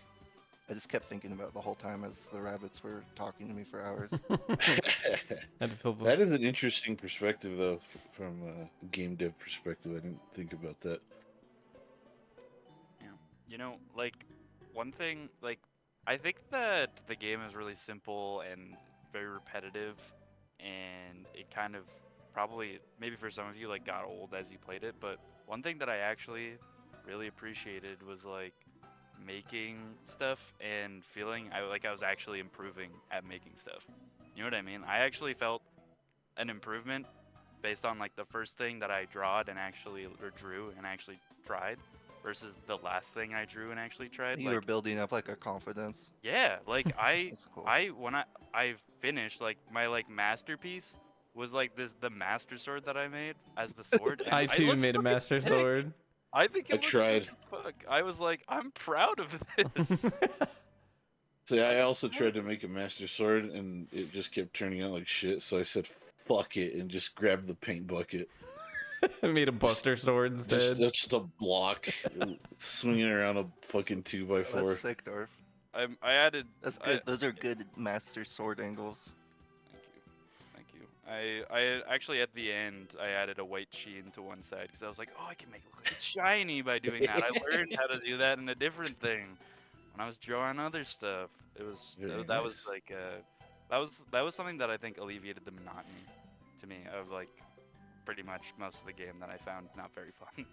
I just kept thinking about it the whole time as the rabbits were talking to me for hours. Had to fill the. That is an interesting perspective, though, from a game dev perspective. I didn't think about that. Yeah. You know, like one thing, like I think that the game is really simple and very repetitive, and it kind of probably maybe for some of you like got old as you played it. But one thing that I actually really appreciated was like making stuff and feeling I was actually improving at making stuff. You know what I mean? I actually felt an improvement based on like the first thing that I drew and actually tried, versus the last thing I drew and actually tried. You were building up like a confidence. Yeah, like That's cool. when I finished, like my like masterpiece was like the master sword that I made as the sword. And I it too looks made a fucking master sick. sword. I think it I looks tried. sick as fuck. I was like, I'm proud of this. So I also tried to make a master sword, and it just kept turning out like shit. So I said, "Fuck it," and just grabbed the paint bucket. I made a buster sword instead. Just a block, swinging around a fucking 2x4. That's sick, Darf. I added. That's good. Those are good master sword angles. Thank you. I actually at the end I added a white sheen to one side because I was like, oh, I can make it look shiny by doing that. I learned how to do that in a different thing when I was drawing other stuff. It was Very that was nice. like that was something that I think alleviated the monotony to me of like pretty much most of the game that I found not very fun.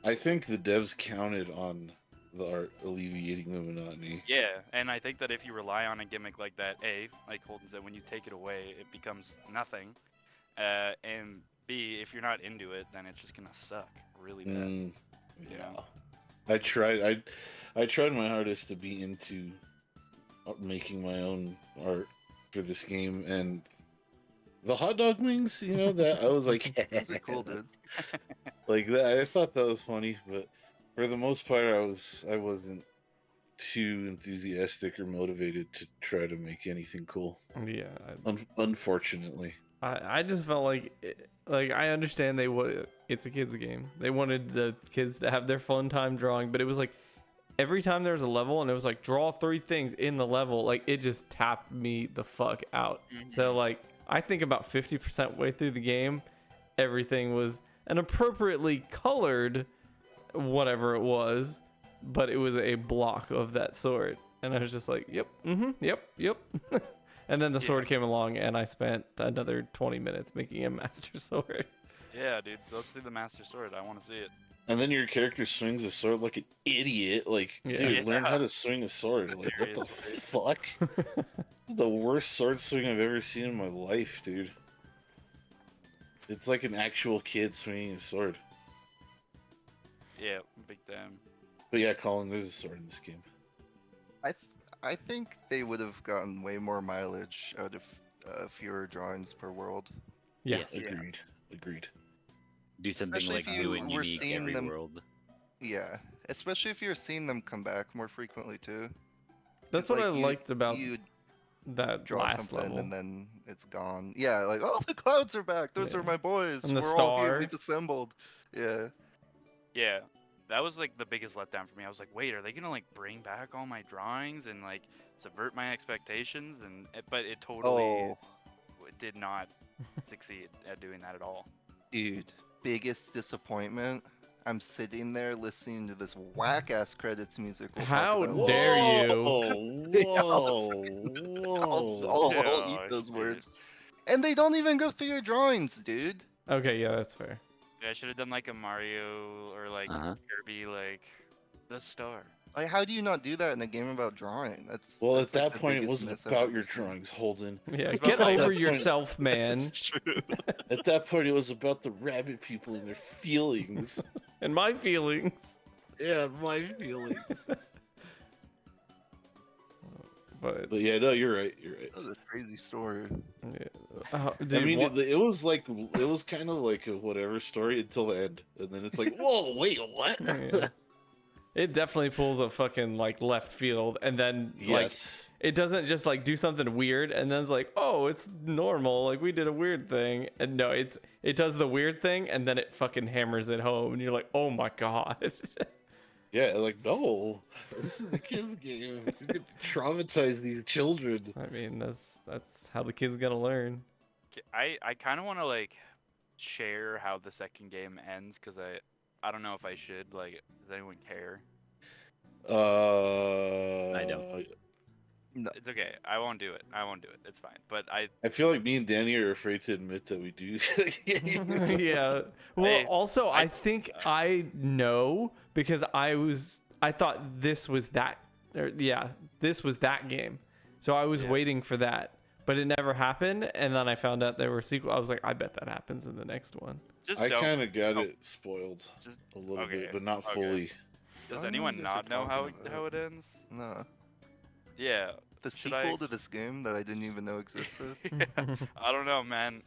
I think the devs counted on the art alleviating the monotony. Yeah, and I think that if you rely on a gimmick like that, A, like Holden said, when you take it away, it becomes nothing. And B, if you're not into it, then it's just gonna suck really bad. Yeah, I tried. I tried my hardest to be into making my own art for this game, and the hot dog wings, you know, that I was like, Those are cool, dude. like that. I thought that was funny, but for the most part, I wasn't too enthusiastic or motivated to try to make anything cool. Yeah. Unfortunately, I just felt like I understand it's a kids game. They wanted the kids to have their fun time drawing, but it was like every time there was a level and it was like draw 3 things in the level, like it just tapped me the fuck out. So like I think about 50% way through the game, everything was an appropriately colored whatever it was, but it was a block of that sword, and I was just like, yep. And then the sword came along, and I spent another 20 minutes making a master sword. Yeah, dude, let's do the master sword. I want to see it. and then your character swings a sword like an idiot. Like, dude, learn how to swing a sword. Like, what the fuck? The worst sword swing I've ever seen in my life, dude. It's like an actual kid swinging a sword. Yeah, big time. But yeah, Colin, there's a sword in this game. I think they would have gotten way more mileage out of fewer drawings per world. Yeah. Yes. Agreed. Do something Especially like if you new and were unique seeing every them- world. Yeah, especially if you're seeing them come back more frequently too. That's It's what like I liked about you that draw last something level. and then it's gone. Yeah, like, oh, the clouds are back. Those Yeah. are my boys. And the We're all here. star. We've assembled. Yeah. Yeah, that was like the biggest letdown for me. I was like, wait, are they gonna like bring back all my drawings and like subvert my expectations? But it totally Oh, did not succeed at doing that at all. dude, biggest disappointment. I'm sitting there listening to this whack ass credits music. we'll talk How about dare later. you? I'll eat those shit. words. And they don't even go through your drawings, dude. Okay, yeah, that's fair. Yeah, I should have done like a Mario or like Uh-huh. Kirby, like the star. Like, how do you not do that in a game about drawing? That's Well, that's, at like, that the point, it biggest wasn't miss I've about ever your seen. drawings, Holden. Yeah, It's get about, like, over that point- yourself, man. It's true. At that point, it was about the rabbit people and their feelings. And my feelings. Yeah, my feelings. But But yeah, no, you're right. That was a crazy story. yeah. I Dude, mean, what- it was kind of like a whatever story until the end, and then it's like, whoa, wait, what? Yeah. It definitely pulls a fucking like left field, and then like Yes. it doesn't just like do something weird and then it's like, oh, it's normal, like we did a weird thing. And no, it does the weird thing and then it fucking hammers it home and you're like, oh my god. Yeah, like, no, this is a kid's game. You're gonna traumatize these children. I mean, that's how the kid's gonna learn. I kind of want to like share how the second game ends because I don't know if I should. Like, does anyone care? I don't. It's okay. I won't do it. It's fine. But I feel like me and Danny are afraid to admit that we do. Yeah. Well, Hey, also, I think I know because I thought this was that, this was that game. So I was waiting for that, but it never happened. And then I found out there were sequels. I was like, I bet that happens in the next one. just I don't. kind of got Oh. it spoiled Just a little okay, bit, but not okay. fully. Does I don't know anyone what you guys not are know talking how about. it ends? No. Yeah. The Should I sequel to this game that I didn't even know existed. yeah. I don't know, man.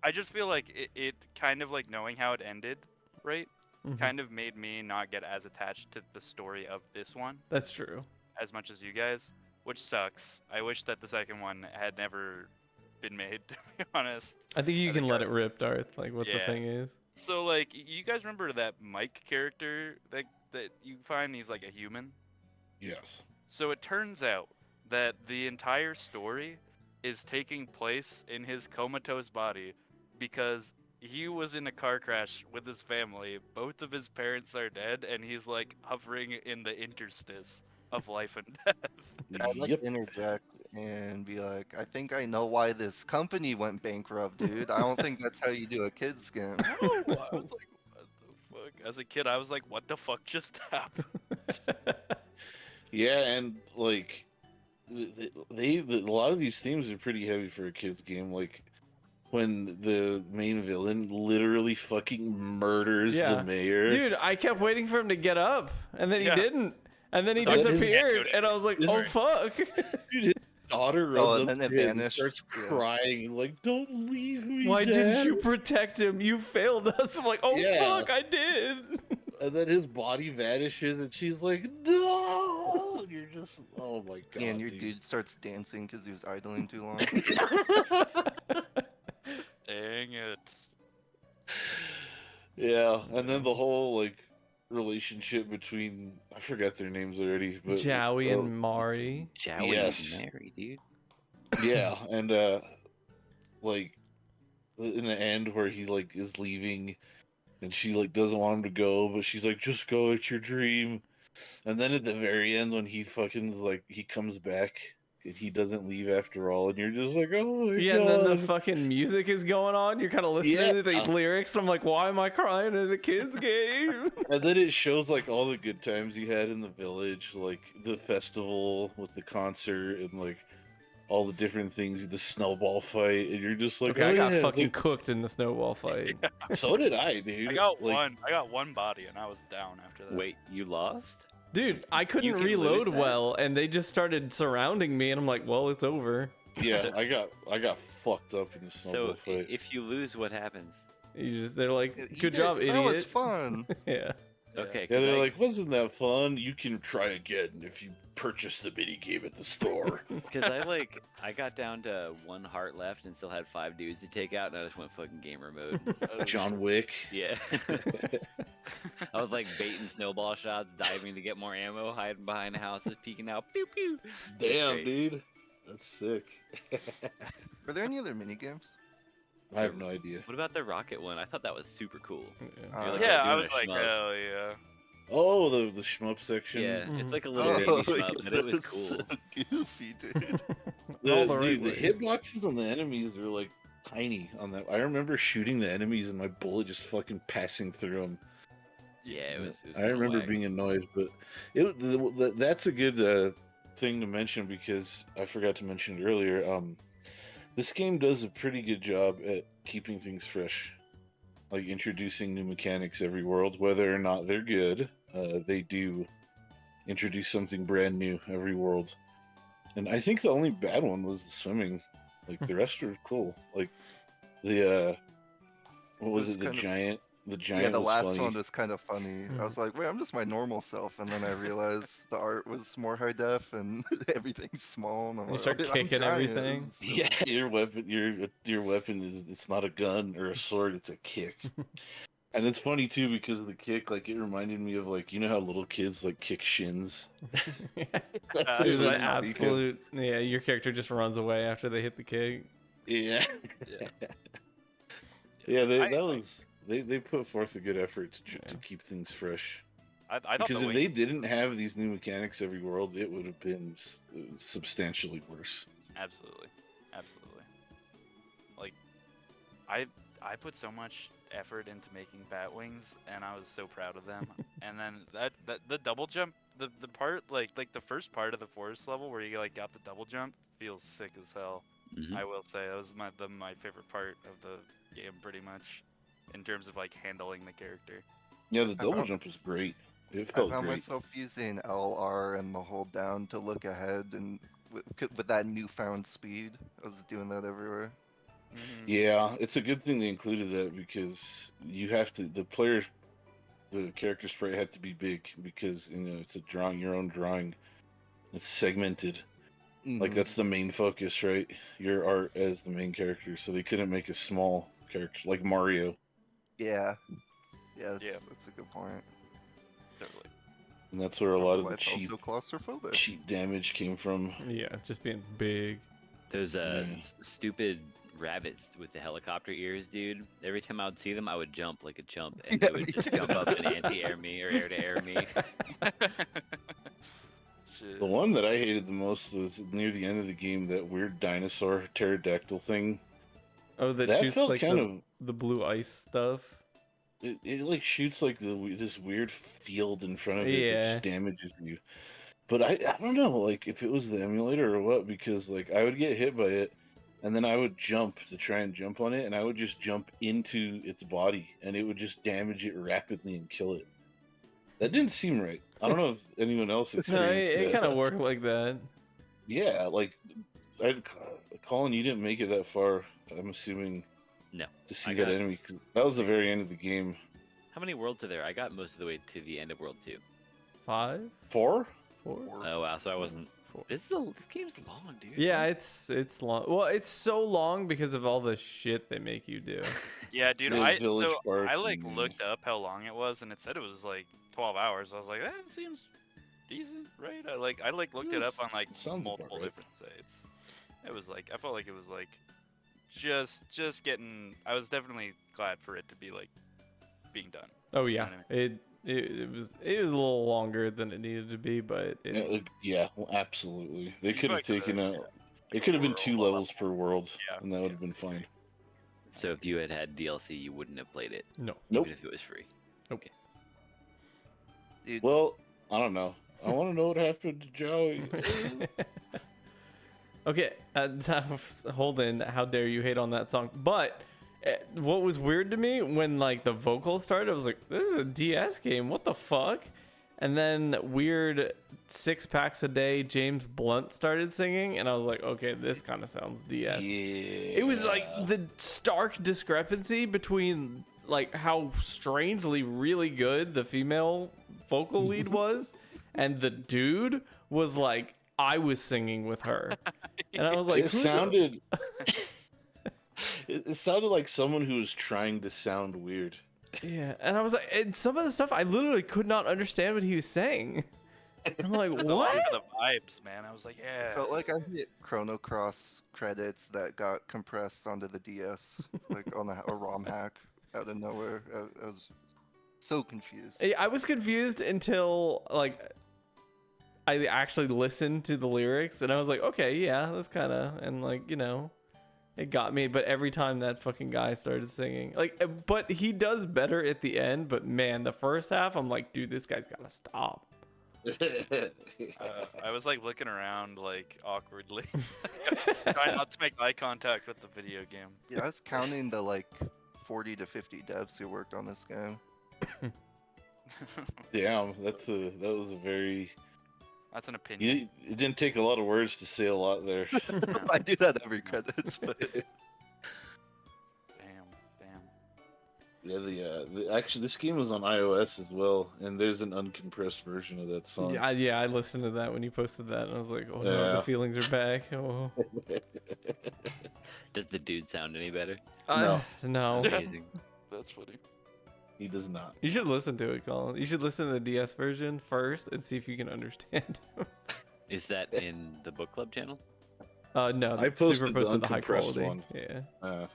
I just feel like it kind of like knowing how it ended, right? Kind of made me not get as attached to the story of this one That's true. as much as you guys, which sucks. I wish that the second one had never been made, to be honest. I think you I can think let I- it rip, Darth. Like what the Yeah. thing is. So like, you guys remember that Mike character that you find he's like a human? Yes. So it turns out that the entire story is taking place in his comatose body because he was in a car crash with his family. Both of his parents are dead, and he's like hovering in the interstice of life and death. I'd like Yep. to interject and be like, I think I know why this company went bankrupt, dude. I don't think that's how you do a kids game. No, I was like, what the fuck? As a kid, I was like, what the fuck just happened? Yeah, and like a lot of these themes are pretty heavy for a kids game. Like when the main villain literally fucking murders Yeah. the mayor. Dude, I kept waiting for him to get up, and then he Yeah. didn't. And then he That is- disappeared, and I was like, This- oh fuck. Dude, his daughter runs Oh, up and then to it him and vanished. starts Yeah. crying like, "Don't leave me, Why didn't Dad." you protect him? You failed us. I'm like, oh Yeah. fuck, I did. And then his body vanishes, and she's like, "No!" And you're just, oh my god. And your dude. dude starts dancing because he was idling too long. Dang it. Yeah, and then the whole like relationship between, I forgot their names already, but Joey and Mari. Joey Yes. and Mary, dude. yeah, and like in the end where he like is leaving, and she like doesn't want him to go, but she's like, "Just go, it's your dream." And then at the very end when he fucking like he comes back and he doesn't leave after all, and you're just like, "Oh my Yeah, god!" and then the fucking music is going on. You're kind of listening to the Yeah. lyrics, and I'm like, why am I crying at a kid's game? And then it shows like all the good times he had in the village, like the festival with the concert and like all the different things, the snowball fight, and you're just like, Okay, "Oh I got yeah, fucking cooked in the snowball fight. so did I, dude." I got like, I got one body, and I was down after that. Wait, you lost? Dude, I couldn't can lose reload that? well, and they just started surrounding me, and I'm like, well, it's over. Yeah, I got fucked up in the snowball So fight. if you lose, what happens? They're like, You good guys- job, That was idiot. fun. Yeah. Yeah. Okay, Yeah, 'cause they're I- like, "Wasn't that fun? You can try again if you purchase the mini game at the store." Because I got down to 1 heart left and still had 5 dudes to take out, and I just went fucking gamer mode. John Wick. Yeah. I was like baiting snowball shots, diving to get more ammo, hiding behind houses, peeking out, pew pew. It was Damn, great. dude, that's sick. Were there any other mini games? I have no idea. What about the rocket one? I thought that was super cool. Yeah. You're like Yeah, I doing was a like, shmup. hell yeah. Oh, the shmup section. Yeah, Mhm. it's like a little baby shmup, but it was cool. So goofy, dude. All the right the ways. hitboxes on the enemies are like tiny on that. I remember shooting the enemies and my bullet just fucking passing through them. Yeah, it was I kinda remember whack. being annoyed, but that's a good thing to mention because I forgot to mention it earlier. This game does a pretty good job at keeping things fresh, like introducing new mechanics every world, whether or not they're good. They do introduce something brand new every world, and I think the only bad one was the swimming. Like the rest are cool. Like the what was was it? The kind of- giant. The giant. Yeah, the was last funny. one was kind of funny. I was like, wait, I'm just my normal self, and then I realized the art was more high def and everything's small. And I'm You like, start "Okay, I'm kicking trying." everything. It's silly. Yeah, your weapon is, it's not a gun or a sword, it's a kick. And it's funny too because of the kick, like it reminded me of like, you know how little kids like kick shins. That's There's what an it reminded me of. absolute. Yeah, your character just runs away after they hit the kick. Yeah. Yeah. Yeah, I- they put forth a good effort to keep things fresh. I thought Because the if way they didn't have these new mechanics every world, it would have been substantially worse. Absolutely, absolutely. Like, I put so much effort into making bat wings, and I was so proud of them. And then that the double jump, the part like the first part of the forest level where you like got the double jump feels sick as hell. Mhm. I will say that was my favorite part of the game, pretty much, in terms of like handling the character. Yeah, the double jump was great. It I felt found great. myself using LR and the hold down to look ahead, and with that newfound speed, I was doing that everywhere. Yeah, it's a good thing they included that because you have to the character sprite had to be big because it's a drawing, your own drawing. It's segmented. Like that's the main focus, right? Your art as the main character, so they couldn't make a small character like Mario. Yeah, that's a good point. Totally. And that's where a Probably lot of why the it felt cheap so claustrophobic. cheap damage came from. Yeah, just being big. Those Yeah. stupid rabbits with the helicopter ears, dude. Every time I would see them, I would jump like a chump, and they would just jump up and anti-air me or air-to-air me. Shit. The one that I hated the most was near the end of the game, that weird dinosaur pterodactyl thing. Oh, that, That shoots felt like kind of the blue ice stuff. it like shoots like this weird field in front of it that Yeah. just damages you. But I don't know, like if it was the emulator or what, because like I would get hit by it, and then I would jump to try and jump on it, and I would just jump into its body, and it would just damage it rapidly and kill it. That didn't seem right. I don't know if anyone else No, experienced it that. kind of worked like that. Yeah, like Colin, you didn't make it that far. I'm assuming No. to see I that got- enemy, 'cause that was the very end of the game. How many worlds are there? I got most of the way to the end of World 2. 5, 4? 4. Oh wow, so I wasn't. Four. This game's long, dude. Yeah, it's long. Well, it's so long because of all the shit they make you do. Yeah, dude. The I village parts like and- looked up how long it was, and it said it was like 12 hours. I was like, that seems decent, right? I looked it up on like sounds about multiple right. different sites. It was like I felt like it was like just getting. I was definitely glad for it to be like being done. Oh You know yeah, what I it was a little longer than it needed to be, but Well, absolutely. They You could have probably taken could've, out. It could have been World 2 level. levels per world, Yeah, and that would yeah. have been fine. So if you had DLC, you wouldn't have played it, no. Nope. even if it was free. Dude, Well, I don't know. I want to know what happened to Joey. Okay, Holden, how dare you hate on that song? But what was weird to me when like the vocals started, I was like, this is a DS game. What the fuck? And then weird 6 packs a day James Blunt started singing, and I was like, okay, this kind of sounds DS. Yeah. It was like the stark discrepancy between like how strangely really good the female vocal lead was, and the dude was like, I was singing with her, and I was like, It who the- sounded. It sounded like someone who was trying to sound weird. yeah, and I was like, and some of the stuff I literally could not understand what he was saying. I'm like, There's a lot what? of the vibes, man. I was like, yeah. felt like I hit Chrono Cross credits that got compressed onto the DS, like on a ROM hack out of nowhere. I was so confused. I was confused until like I actually listened to the lyrics, and I was like, okay, yeah, that's kind of, and like, you know, it got me. But every time that fucking guy started singing, like, but he does better at the end. But man, the first half, I'm like, dude, this guy's gotta stop. I was like looking around like awkwardly, trying not to make eye contact with the video game. Yeah, I was counting the like 40 to 50 devs who worked on this game. Damn, that was a very. That's an opinion. It didn't take a lot of words to say a lot there. I do that every credits, but Damn. Yeah, actually, this game was on iOS as well, and there's an uncompressed version of that song. Yeah, I listened to that when you posted that, and I was like, oh no, Yeah. the feelings are back. Oh, Does the dude sound any better? no. Amazing. That's funny. He does not. You should listen to it, Colin. You should listen to the DS version first and see if you can understand. Is that in the book club channel? No, I Super posted the posted the high uncompressed quality. one. Yeah.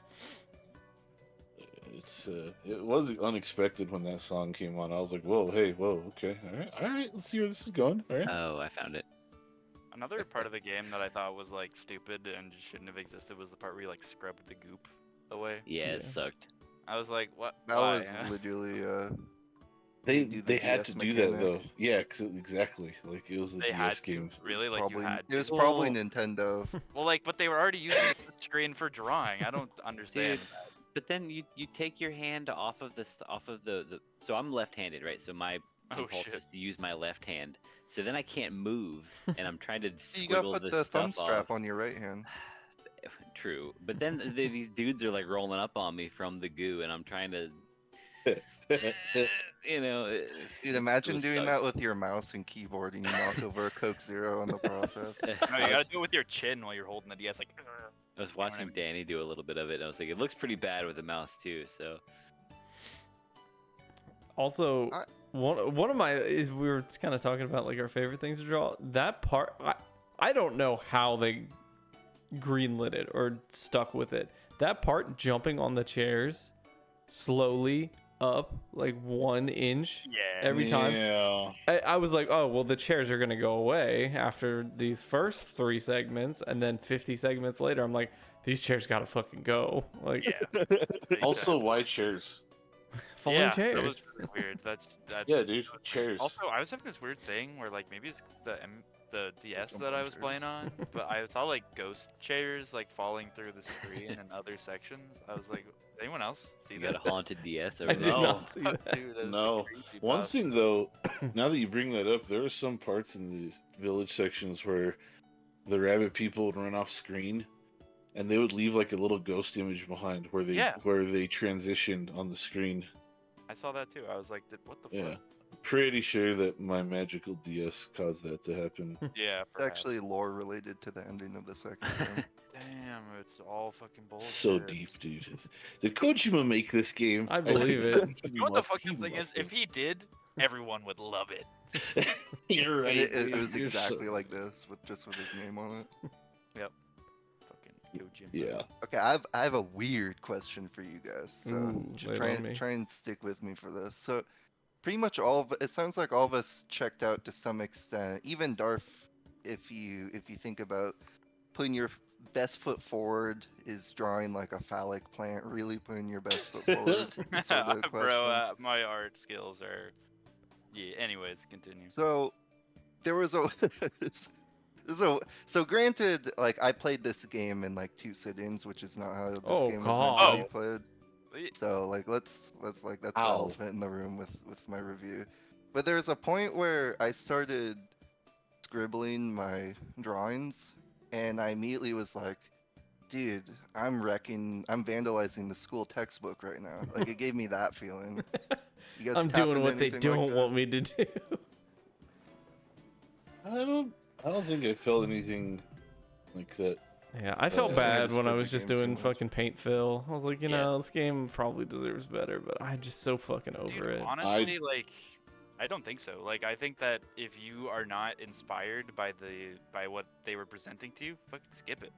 It was unexpected when that song came on. I was like, whoa, hey, whoa, okay, all right, let's see where this is going. All right. Oh, I found it. Another part of the game that I thought was like stupid and just shouldn't have existed was the part where you like scrubbed the goop away. Yeah, Yeah. it sucked. I was like, what? that Why? was literally They do the had DS to do that mechanic. though. Yeah, exactly. Like it was the They had DS to? game. Really? Like probably you had it was to? probably Well- Nintendo. Well, like, but they were already using the screen for drawing. I don't understand. But then you take your hand off of the so I'm left-handed, right? So my Oh impulsive shit. to use my left hand. So then I can't move, and I'm trying to You gotta squiggle put this the thumb stuff strap off. on your right hand. True, but then these dudes are like rolling up on me from the goo, and I'm trying to, you know. Dude, imagine doing that with your mouse and keyboard and you knock over a Coke Zero in the process. No, you gotta do it with your chin while you're holding the DS. Like. I was You know what I watching mean? Danny do a little bit of it, and I was like, it looks pretty bad with the mouse too. So Also, I- one of my is we were kind of talking about like our favorite things to draw. That part, I don't know how they greenlit it or stuck with it. That part jumping on the chairs slowly up like 1 inch Yeah. every time. Yeah. I was like, oh well, the chairs are gonna go away after these first 3 segments, and then 50 segments later, I'm like, these chairs gotta fucking go. Like, Yeah. Also, why chairs? falling Yeah, chairs. that was really weird. That's Yeah, dude, chairs. Also, I was having this weird thing where like maybe it's the DS Jump that on I was playing chairs. on, but I saw like ghost chairs like falling through the screen in other sections. I was like, anyone else see you got that? a haunted DS I over did there. No. not see that. Dude, that's No. creepy One pasta. thing though, now that you bring that up, there are some parts in these village sections where the rabbit people would run off screen, and they would leave like a little ghost image behind where they Yeah. transitioned on the screen. I saw that too. I was like, what the Yeah, fuck? pretty sure that my magical DS caused that to happen. Yeah, It's perhaps. actually lore related to the ending of the second game. Damn, it's all fucking bullshit. So deep, dude. Did Kojima make this game? I believe it. He You know what the must- fucked he up thing is? must If he did, everyone would love it. have. You're right. It dude. was You're so- exactly like this, with just with his name on it. Fucking Kojima. Yeah. Okay, I have a weird question for you guys. So Ooh, lay it try on me. and stick with me for this. So pretty much all of it sounds like all of us checked out to some extent. Even Darth, if you think about putting your best foot forward is drawing like a phallic plant, really putting your best foot forward. sort of Bro, question. my art skills are. Yeah. Anyways, continue. So there was a so granted, like I played this game in like 2 sit-ins, which is not how this Oh, game was God. meant to be played. So like let's like that's the Ow. elephant in the room with my review. But there's a point where I started scribbling my drawings, and I immediately was like, dude, I'm vandalizing the school textbook right now. Like it gave me that feeling. You guys I'm tap doing into what they anything like don't that? want me to do. I don't think I felt anything like that. Yeah, I felt I bad just when I played the was just game too doing much. fucking paint fill. I was like, you Yeah. know, this game probably deserves better, but I'm just so fucking over Dude, it. honestly, like, I don't think so. Like, I think that if you are not inspired by what they were presenting to you, fucking skip it.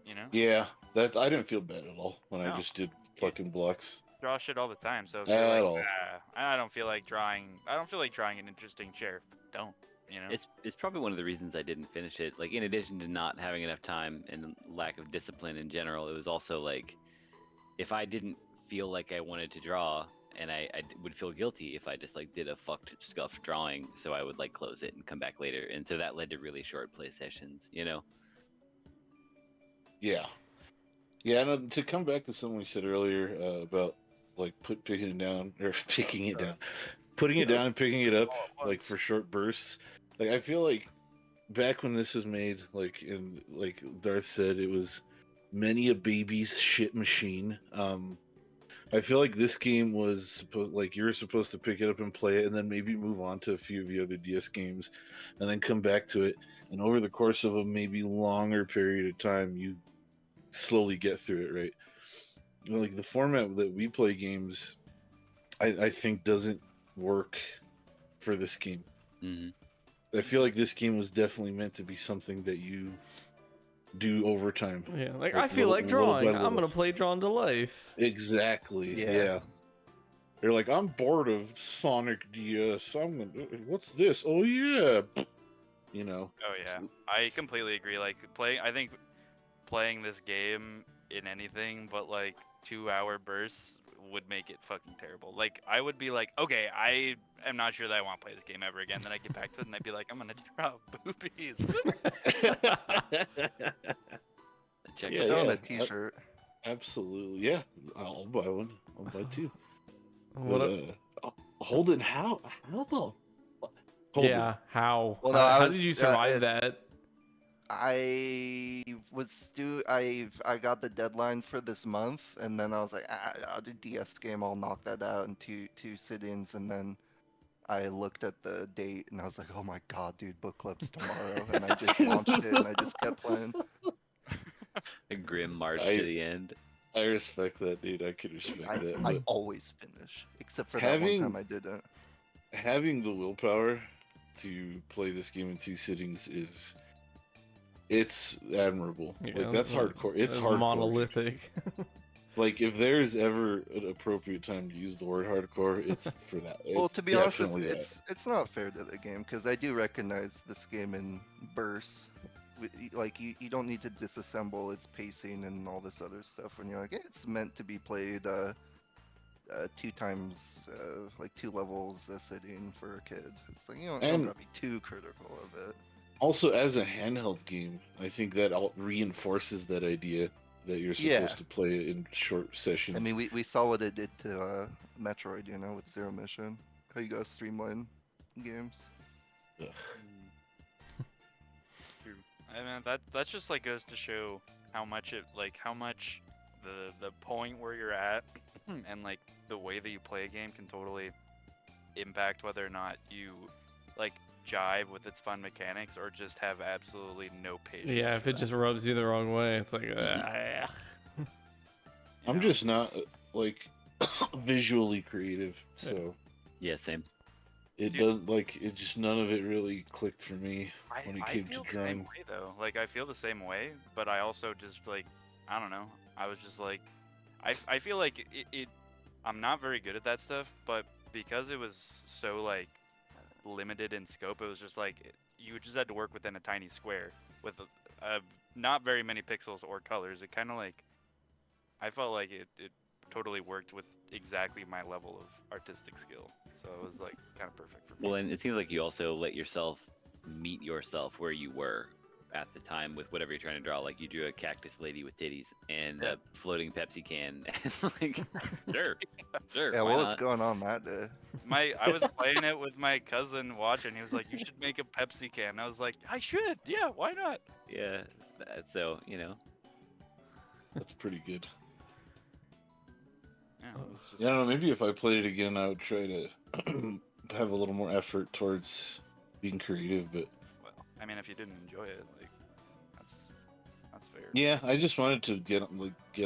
You know, Yeah, that I didn't feel bad at all when I No. just did fucking blocks. draw shit all the time. So if At you're like, all. I don't feel like drawing. I don't feel like drawing an interesting chair. Don't. You know. It's probably one of the reasons I didn't finish it. Like in addition to not having enough time and lack of discipline in general, it was also like if I didn't feel like I wanted to draw, and I would feel guilty if I just like did a fucked scuffed drawing, so I would like close it and come back later, and so that led to really short play sessions. You know. Yeah, yeah. And to come back to something we said earlier about like picking it down or picking it down, putting it down and picking it up like for short bursts. Like I feel like back when this was made, like in like Darth said, it was many a baby's shit machine. I feel like this game was supposed like you're supposed to pick it up and play it, and then maybe move on to a few of the other DS games, and then come back to it. And over the course of a maybe longer period of time, you slowly get through it, right? You know, like the format that we play games, I think doesn't work for this game. Hmm. I feel like this game was definitely meant to be something that you do over time. Yeah, like Like, I feel like little by drawing. I'm little. gonna play Drawn to Life. Exactly. Yeah. Yeah. They're like, I'm bored of Sonic DS. I'm gonna. What's this? Oh yeah. You know. Oh yeah, I completely agree. Like I think playing this game in anything but like 2-hour bursts would make it fucking terrible. Like I would be like, okay, I am not sure that I want to play this game ever again. Then I get back to it and I'd be like, I'm gonna draw boobies. Check Yeah, it Throw out. on yeah. a t-shirt. Absolutely. Yeah. I'll buy one. I'll buy two. What But, Holden, how the Hold Yeah, how? Well, no, How did you survive that? I got the deadline for this month, and then I was like, I'll do DS game. I'll knock that out in two sittings, and then I looked at the date, and I was like, oh my god, dude, book club's tomorrow, and I just launched it, and I just kept playing. A grim march to the end. I respect that, dude. I could respect that. I But always finish, except for that one time I didn't. having the willpower to play this game in 2 sittings it's admirable. Yeah, Like that's hardcore. It's hardcore. monolithic. Like if there's ever an appropriate time to use the word hardcore, it's for that. Well, It's to be honest, definitely it's not fair to the game because I do recognize this game in bursts. Like you don't need to disassemble its pacing and all this other stuff when you're like it's meant to be played 2 times like 2 levels a sitting for a kid. It's like you don't gotta be too critical of it. Also, as a handheld game, I think that reinforces that idea that you're supposed to play it in short sessions. I mean, we saw what it did to Metroid, you know, with Zero Mission. How you gotta streamline games. Ugh. True. I mean, that just like goes to show how much the point where you're at and like the way that you play a game can totally impact whether or not you like jive with its fun mechanics or just have absolutely no patience. Yeah, if it just rubs you the wrong way, it's like I'm just not like visually creative, so yeah, same. It does like it just none of it really clicked for me when it came to the same drawing. way, though. Like I feel the same way, but I also just like I don't know. I was just like I feel like I'm not very good at that stuff, but because it was so like limited in scope, it was just like you just had to work within a tiny square with not very many pixels or colors. It kind of like I felt like it totally worked with exactly my level of artistic skill, so it was like kind of perfect for me. Well, and it seems like you also let yourself meet yourself where you were at the time with whatever you're trying to draw. Like you drew a cactus lady with titties and a floating Pepsi can, and like sure. Yeah, what was going on that day? I was playing it with my cousin watching. He was like, "You should make a Pepsi can." I was like, "I should. Yeah, why not?" Yeah, so you know, That's pretty good. Yeah, it's just... Yeah, I don't know. Maybe if I played it again, I would try to have a little more effort towards being creative. But well, I mean, if you didn't enjoy it, like that's fair. yeah, I just wanted to get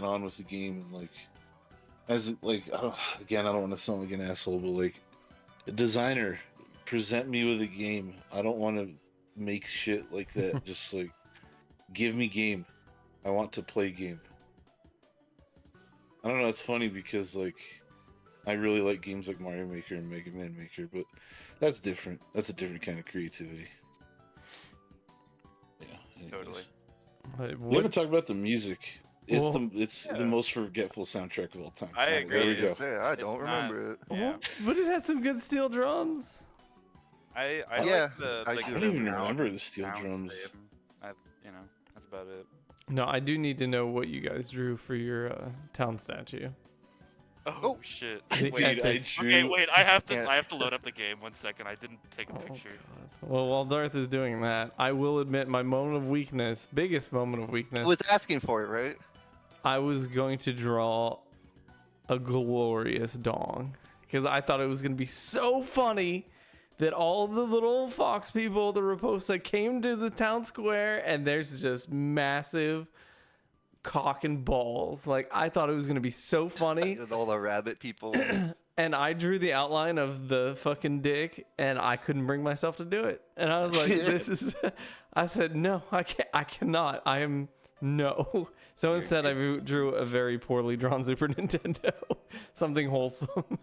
on with the game and like I don't want to sound like an asshole, but like a designer, present me with a game. I don't want to make shit like that. Just like give me game. I want to play game. I don't know. It's funny because like I really like games like Mario Maker and Mega Man Maker, but that's different. That's a different kind of creativity. Yeah. Anyways. Totally. We haven't talked about the music. It's the most forgetful soundtrack of all time. I agree. There we go. I don't remember it. Yeah. But it had some good steel drums. I Yeah, like the I like do I the don't even sound- remember the steel sounds drums. that's about it. No, I do need to know what you guys drew for your town statue. Oh shit! Dude, Wait, I okay, wait. I have Can't. to load up the game. 1 second. I didn't take a picture. God. Well, while Darth is doing that, I will admit my moment of weakness, biggest moment of weakness. I was asking for it, right? I was going to draw a glorious dong because I thought it was going to be so funny that all the little fox people, the Raposa, came to the town square and there's just massive cock and balls. Like, I thought it was going to be so funny. With all the rabbit people. And I drew the outline of the fucking dick and I couldn't bring myself to do it. And I was like, I said, no, I cannot. No. So instead, I drew a very poorly drawn Super Nintendo. Something wholesome.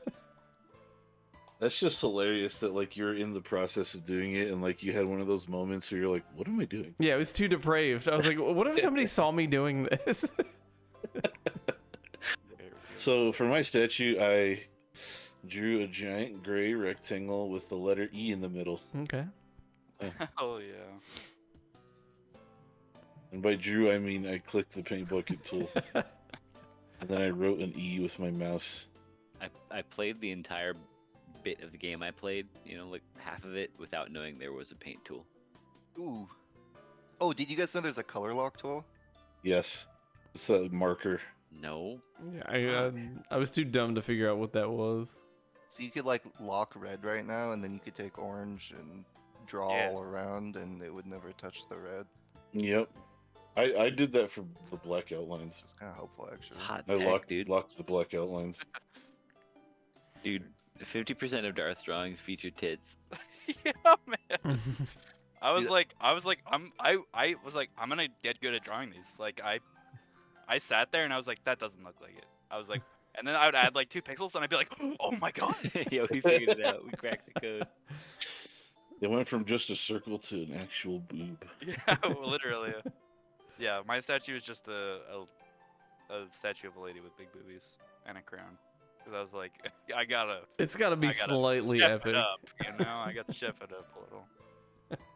That's just hilarious that like you're in the process of doing it and like you had one of those moments where you're like, what am I doing? Yeah, it was too depraved. I was like, what if somebody saw me doing this? So for my statue, I drew a giant gray rectangle with the letter E in the middle. Okay. Oh yeah. And by drew, I mean I clicked the paint bucket tool. And then I wrote an E with my mouse. I played the entire bit of the game I played, like half of it, without knowing there was a paint tool. Ooh. Oh, did you guys know there's a color lock tool? Yes, it's that marker. No. Yeah, I was too dumb to figure out what that was. So you could like lock red right now, and then you could take orange and draw Yeah. all around, and it would never touch the red. Yep. I did that for the black outlines. It's kind of helpful, actually. Hot I tech, dude. locked the black outlines. Dude, 50% of Darth's drawings feature tits. Yeah, man. I was like, I'm gonna get good at drawing these. Like, I sat there and I was like, that doesn't look like it. I was like, and then I would add like 2 pixels and I'd be like, oh my god. Yeah, we figured it out. We cracked the code. It went from just a circle to an actual boob. Yeah, literally. Yeah, my statue is just a statue of a lady with big boobies and a crown. Because I was like, I gotta. It's got to be I gotta slightly step epic. it up, I got to chef it up a little.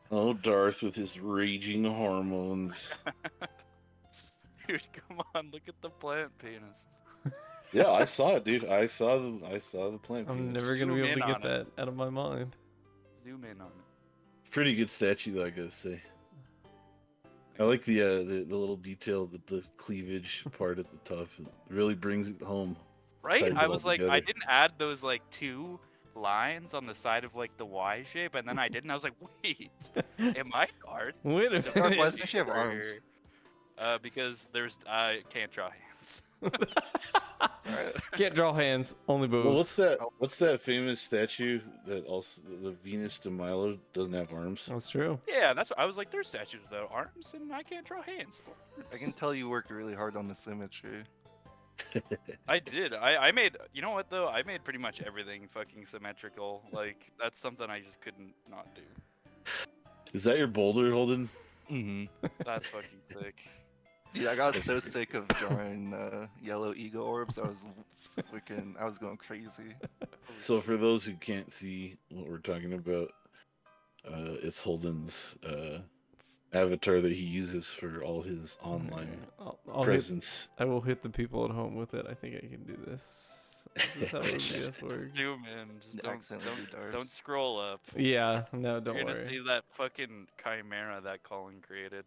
Oh, Darth with his raging hormones. Dude, come on, look at the plant penis. Yeah, I saw it, dude. I saw the plant. I'm penis. never gonna be Zoom able to in get on that out of my mind. Zoom in on it. Pretty good statue, though, I gotta say. I like the little detail, the cleavage part at the top. It really brings it home. Right? Ties it I all was like, I together. didn't add those like 2 lines on the side of like the Y shape, and then I did, and I was like, wait, am I art? Wait a Am Darth, minute. why doesn't she have arms? Because I can't draw hands. Alright. Can't draw hands, only boobs. Well, what's that famous statue that also the Venus de Milo doesn't have arms? That's true. Yeah, that's. I was like, there's statues without arms, and I can't draw hands. I can tell you worked really hard on the symmetry. I did. I made. You know what though? I made pretty much everything fucking symmetrical. Like that's something I just couldn't not do. Is that your boulder, Holden? Mm-hmm. That's fucking sick. Dude, I got so sick of drawing yellow ego orbs. I was going crazy. So for those who can't see what we're talking about, it's Holden's avatar that he uses for all his online I'll presence. I will hit the people at home with it. I think I can do this. Is this how OBS Just works? zoom in. Just Accidentally do Darths. don't scroll up. Yeah, no, don't You're gonna worry. see that fucking chimera that Colin created.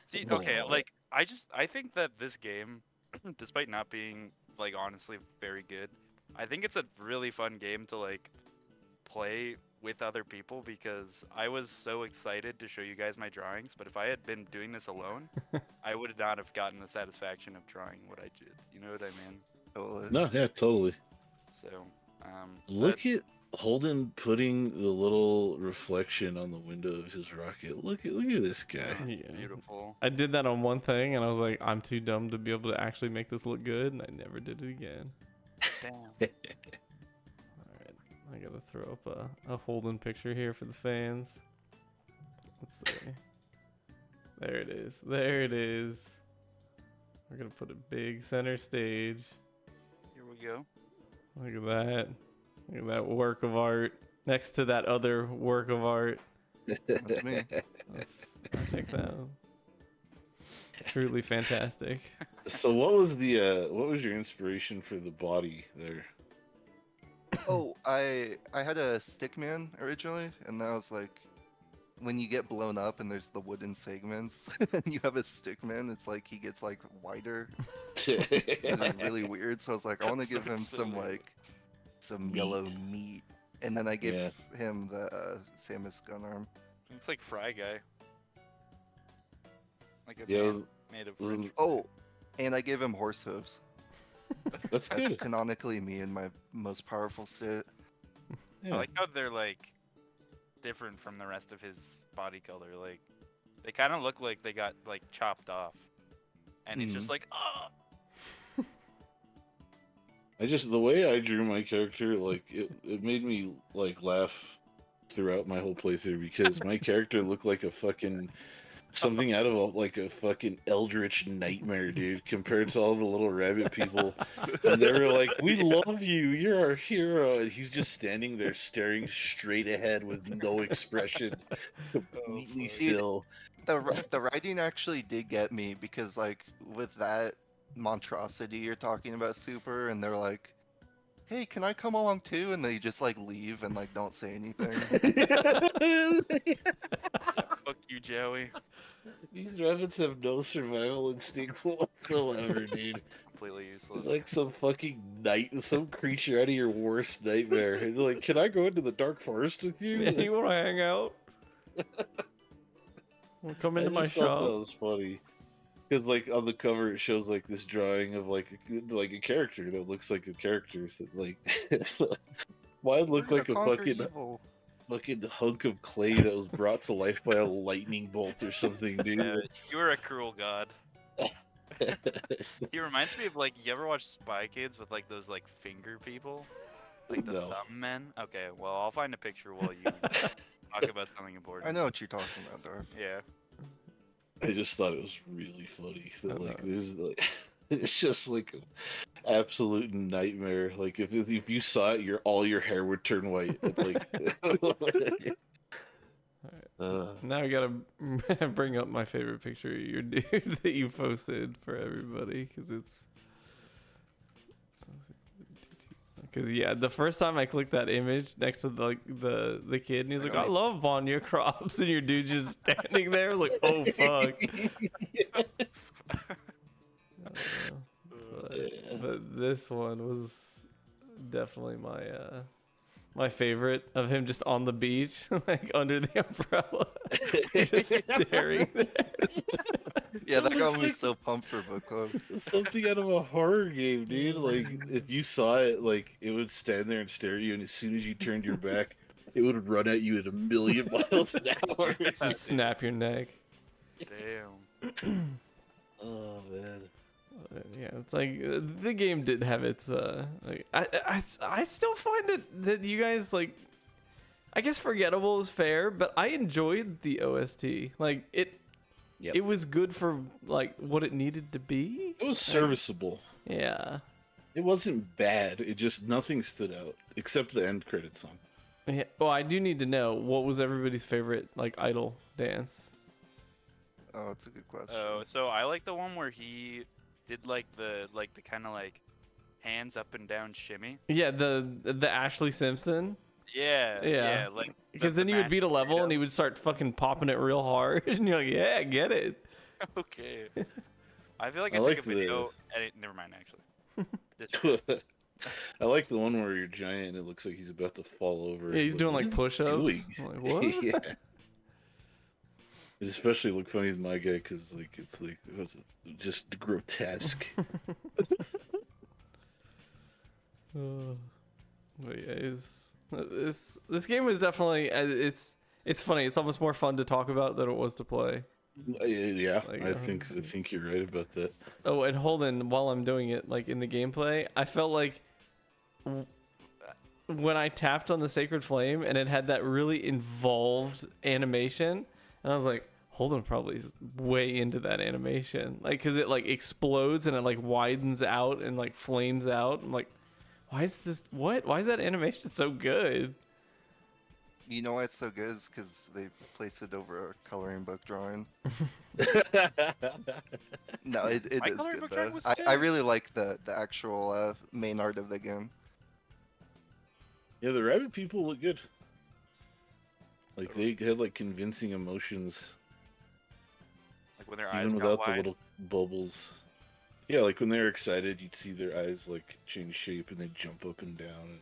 See, okay, No. like I think that this game, despite not being like honestly very good, I think it's a really fun game to like play with other people because I was so excited to show you guys my drawings. But if I had been doing this alone, I would not have gotten the satisfaction of drawing what I did. You know what I mean? Totally. No, yeah, totally. So, Look at Holden putting the little reflection on the window of his rocket. Look at this guy. Yeah. beautiful. I did that on one thing, and I was like, I'm too dumb to be able to actually make this look good, and I never did it again. Damn. Alright, I gotta throw up a Holden picture here for the fans. Let's see. There it is. There it is. We're gonna put a big center stage. Here we go. Look at that. Look at that work of art next to that other work of art. That's me. That checks out. Truly fantastic. So what was your inspiration for the body there? Oh, I had a stickman originally, and that was like when you get blown up and there's the wooden segments and you have a stickman, it's like he gets like wider. It's really weird. So I was like, I want to That's give so him some silly. like some Meat. yellow meat, and then I gave Yeah. him the Samus gun arm. Looks like Fry Guy. Like a Yeah, man made of little- French. Oh, and I gave him horse hooves. that's That's good. canonically me in my most powerful state. I Yeah. like how they're like different from the rest of his body color. Like they kind of look like they got like chopped off, and he's just like, oh. The way I drew my character, like it made me like laugh throughout my whole playthrough because my character looked like a fucking something out of a fucking eldritch nightmare, dude, compared to all the little rabbit people. And they were like, "We love you, you're our hero," and he's just standing there staring straight ahead with no expression, completely fuck. still. The writing actually did get me because like with that monstrosity you're talking about, Super, and they're like "Hey, can I come along too?" And they just like leave and like don't say anything. Fuck you, Joey. These rabbits have no survival instinct whatsoever, dude. Completely It's useless. like some fucking some creature out of your worst nightmare. And they're like, can I go into the dark forest with you? Yeah, you want to hang out? Well, come into my just thought that shop. was funny. Because like on the cover, it shows like this drawing of like a character that looks like a character. So, like, mine We're looked gonna like a conquer fucking evil. hunk of clay that was brought to life by a lightning bolt or something, dude. Yeah, you are a cruel god. He reminds me of like, you ever watch Spy Kids with like those like finger people, like the No. thumb men? Okay, well I'll find a picture while you talk about something important. I know what you're talking about, Darth. Yeah. I just thought it was really funny that I like know. there's like it's just like an absolute nightmare. Like if you saw it, all your hair would turn white. Like, Now I gotta bring up my favorite picture of your dude that you posted for everybody because yeah, the first time I clicked that image next to the kid and he's like, I love Banya crops, and your dude's just standing there. I was like, oh fuck. But this one was definitely my favorite of him just on the beach, like under the umbrella, just staring there. Yeah, that It got looks me like- so pumped for book club. something out of a horror game, dude. Like if you saw it, like it would stand there and stare at you, and as soon as you turned your back, it would run at you at 1,000,000 miles an hour. Just snap your neck. Damn. Oh man. Yeah, it's like the game did have its like I still find it that you guys like, I guess forgettable is fair, but I enjoyed the OST. Like it was good for like what it needed to be. It was serviceable. Yeah. It wasn't bad. It just nothing stood out except the end credit song. Yeah. Well, I do need to know what was everybody's favorite like idol dance. Oh, it's a good question. Oh, so I like the one where he did like the kind of like hands up and down shimmy. Yeah, the Ashley Simpson. Yeah. Yeah. Like Because then you would beat a level and he would start fucking popping it real hard, and you're like, yeah, get it. Okay. I feel like I I took like a video. Never mind, actually. I like the one where you're giant and it looks like he's about to fall over. Yeah, he's doing what like is he push-ups. doing? I'm like, what? Yeah. It especially looked funny with my guy because like it was just grotesque. But yeah, this game was definitely it's funny. It's almost more fun to talk about than it was to play. Yeah, Like, I think you're right about that. Oh, and Holden, while I'm doing it, like in the gameplay, I felt like when I tapped on the Sacred Flame and it had that really involved animation, and I was like, Holden probably is way into that animation, like because it like explodes and it like widens out and like flames out. I'm like, why is that animation so good? You know why it's so good is because they placed it over a coloring book drawing. No, it My is coloring good book drawing though. was I sick. really like the actual main art of the game. Yeah, the rabbit people look good. Like they had like convincing emotions, Like when their eyes even got without the wide. little bubbles. Yeah, like when they're excited, you'd see their eyes like change shape and they jump up and down.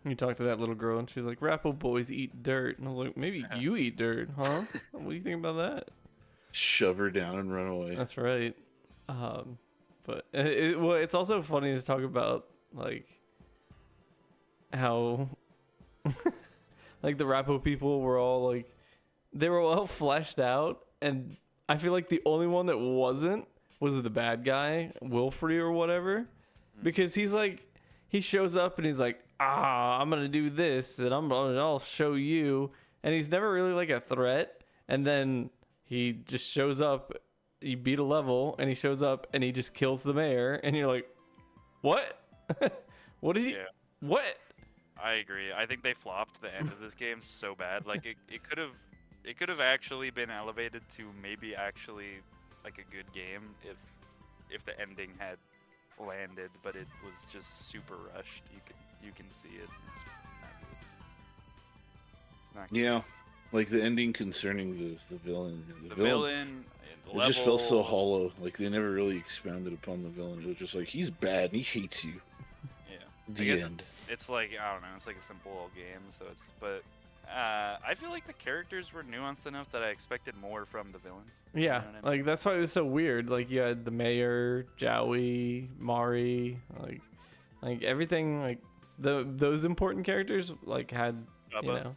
You talked to that little girl and she's like, Rappo boys eat dirt. And I was like, maybe you eat dirt, huh? What do you think about that? Shove her down and run away. That's right. But it's also funny to talk about like how like the Rappo people were all like, they were well fleshed out, and I feel like the only one that wasn't was the bad guy, Wilfrey or whatever, because he's like, he shows up and he's like, I'm gonna do this and I'll show you, and he's never really like a threat, and then he just shows up, you beat a level and he shows up and he just kills the mayor, and you're like, what? What did he? Yeah. What? I agree. I think they flopped the end of this game so bad. Like it could have actually been elevated to maybe actually like a good game if the ending had landed, but it was just super rushed. You could you can see it. It's not good. It's not good. Yeah, like the ending concerning the villain. The villain, and the It just felt so level. hollow. Like they never really expounded upon the villain. It was just like he's bad and he hates you. Yeah. I The guess end. it's like, I don't know, it's like a simple old game, so it's, but I feel like the characters were nuanced enough that I expected more from the villain. Yeah, You know what I mean? like that's why it was so weird. Like you had the mayor, Joey, Mari, like everything, like those important characters like had you Bubba. know,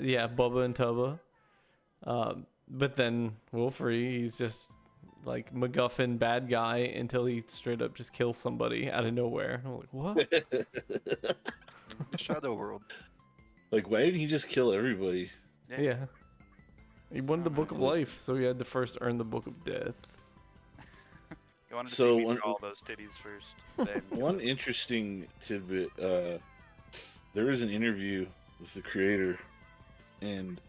yeah, Bubba and Tubba. But then Wolfrey, he's just like MacGuffin bad guy until he straight up just kills somebody out of nowhere. I'm like, what? The Shadow World. Like, why didn't he just kill everybody? Yeah. He wanted the Book of Yeah. Life, so he had to first earn the Book of Death. You wanted to So see me one- draw those titties first. Then One interesting tidbit, there was an interview with the creator, and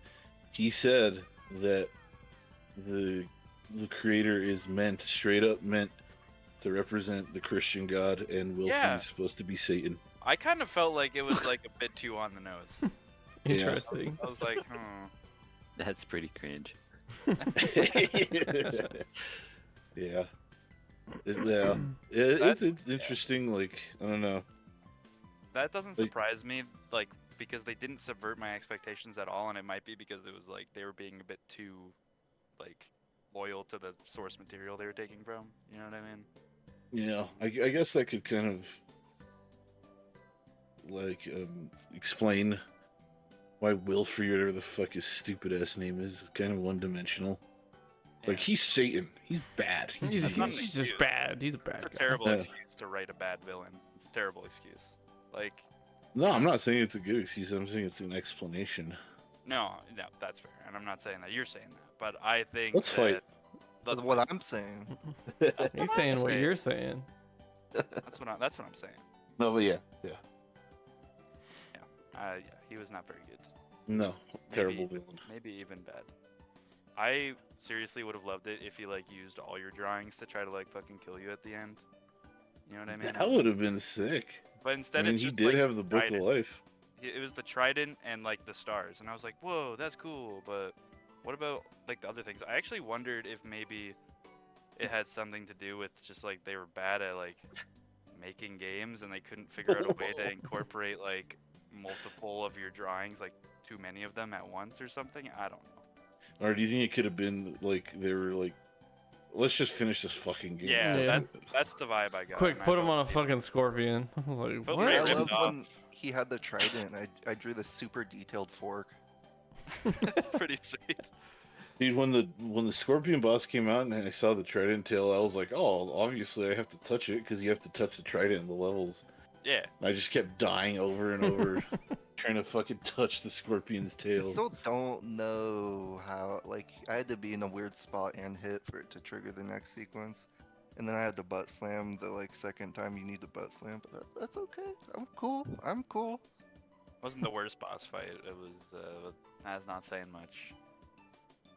he said that the creator is straight up meant to represent the Christian God, and Wilfrey's Yeah. supposed to be Satan. I kind of felt like it was like a bit too on the nose. Interesting. I was like, That's pretty cringe. Yeah. It's interesting. Like, I don't know. that doesn't Like- surprise me, like, because they didn't subvert my expectations at all, and it might be because it was like they were being a bit too, like, loyal to the source material they were taking from. You know what I mean? Yeah, I guess that could kind of like explain why Wilfrey, whatever the fuck his stupid ass name is kind of one dimensional. It's like Yeah. he's Satan. He's bad. He's That's not an just excuse. bad. He's a bad It's a guy. terrible Yeah. excuse to write a bad villain. It's a terrible excuse. Like, No, I'm not saying it's a good excuse. I'm saying it's an explanation. no, that's fair, and I'm not saying that you're saying that, but I think Let's fight. That's what I'm saying. He's saying what you're saying. That's what I'm saying. No, but yeah. Yeah, he was not very good. No, terrible Maybe- villain. Maybe even bad. I seriously would have loved it if he like used all your drawings to try to like fucking kill you at the end. You know what I mean? That would have been sick. But I instead, mean, it's he just, did like, have the Book of trident. Life. It was the trident and like the stars, and I was like, whoa, that's cool. But what about like the other things? I actually wondered if maybe it had something to do with just like they were bad at like making games and they couldn't figure out a way to incorporate like multiple of your drawings, like too many of them at once or something. I don't know. Or do you think it could have been like they were like, let's just finish this fucking game? Yeah, Yeah. that's the vibe I got. Quick, and I put him on a felt- fucking scorpion. I was like, Felt what? great. I ripped love off. when he had the trident. I drew the super detailed fork. It's pretty sweet. Dude, when the Scorpion boss came out and I saw the trident tail, I was like, oh, obviously I have to touch it because you have to touch the trident in the levels. Yeah. And I just kept dying over and over, trying to fucking touch the Scorpion's I tail. still don't know how. Like, I had to be in a weird spot and hit for it to trigger the next sequence, and then I had to butt slam the like second time you need to butt slam. But that's okay. I'm cool. I'm cool. Wasn't the worst boss fight. It was. That's not saying much.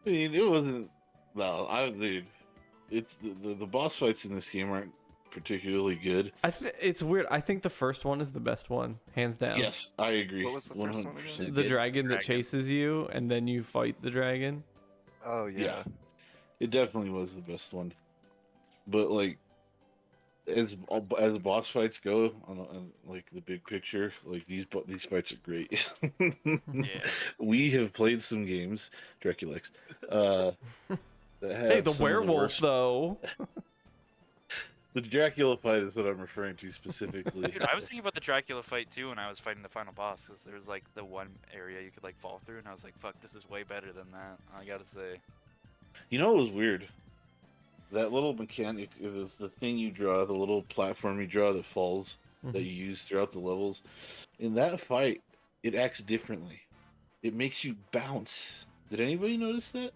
I mean, it wasn't. No, dude, it's the boss fights in this game aren't particularly good. It's weird. I think the first one is the best one, hands down. Yes, I agree. What was the first one again? The dragon that Dragon. chases you, and then you fight the dragon. Oh yeah. Yeah. It definitely was the best one. But like, as boss fights go on like the big picture, like these fights are great. Yeah. We have played some games, Draculex. That have Hey, the some of werewolf worst- though. The Dracula fight is what I'm referring to specifically. Dude, I was thinking about the Dracula fight too when I was fighting the final boss, because there was like the one area you could like fall through, and I was like, fuck, this is way better than that. I gotta say. You know what was weird? That little mechanic, it was the thing you draw, the little platform you draw that falls, that you use throughout the levels. In that fight, it acts differently. It makes you bounce. Did anybody notice that?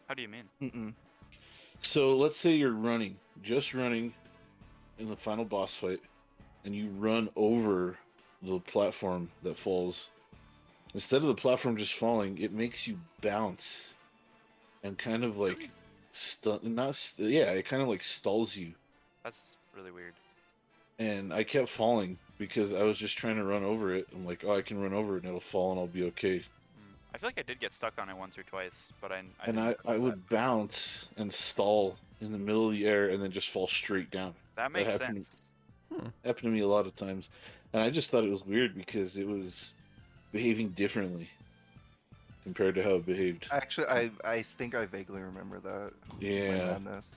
How do you mean? Mm-mm. So let's say you're just running in the final boss fight, and you run over the platform that falls. Instead of the platform just falling, it makes you bounce and kind of like it kind of like stalls you. That's really weird. and I kept falling because I was just trying to run over it. I'm like, oh, I can run over it and it'll fall and I'll be okay. I feel like I did get stuck on it once or twice, but I And didn't I know would bounce and stall in the middle of the air and then just fall straight down. that makes happened, sense. happened to me a lot of times. And I just thought it was weird because it was behaving differently compared to how it behaved. Actually, I think I vaguely remember that. Yeah. Madness.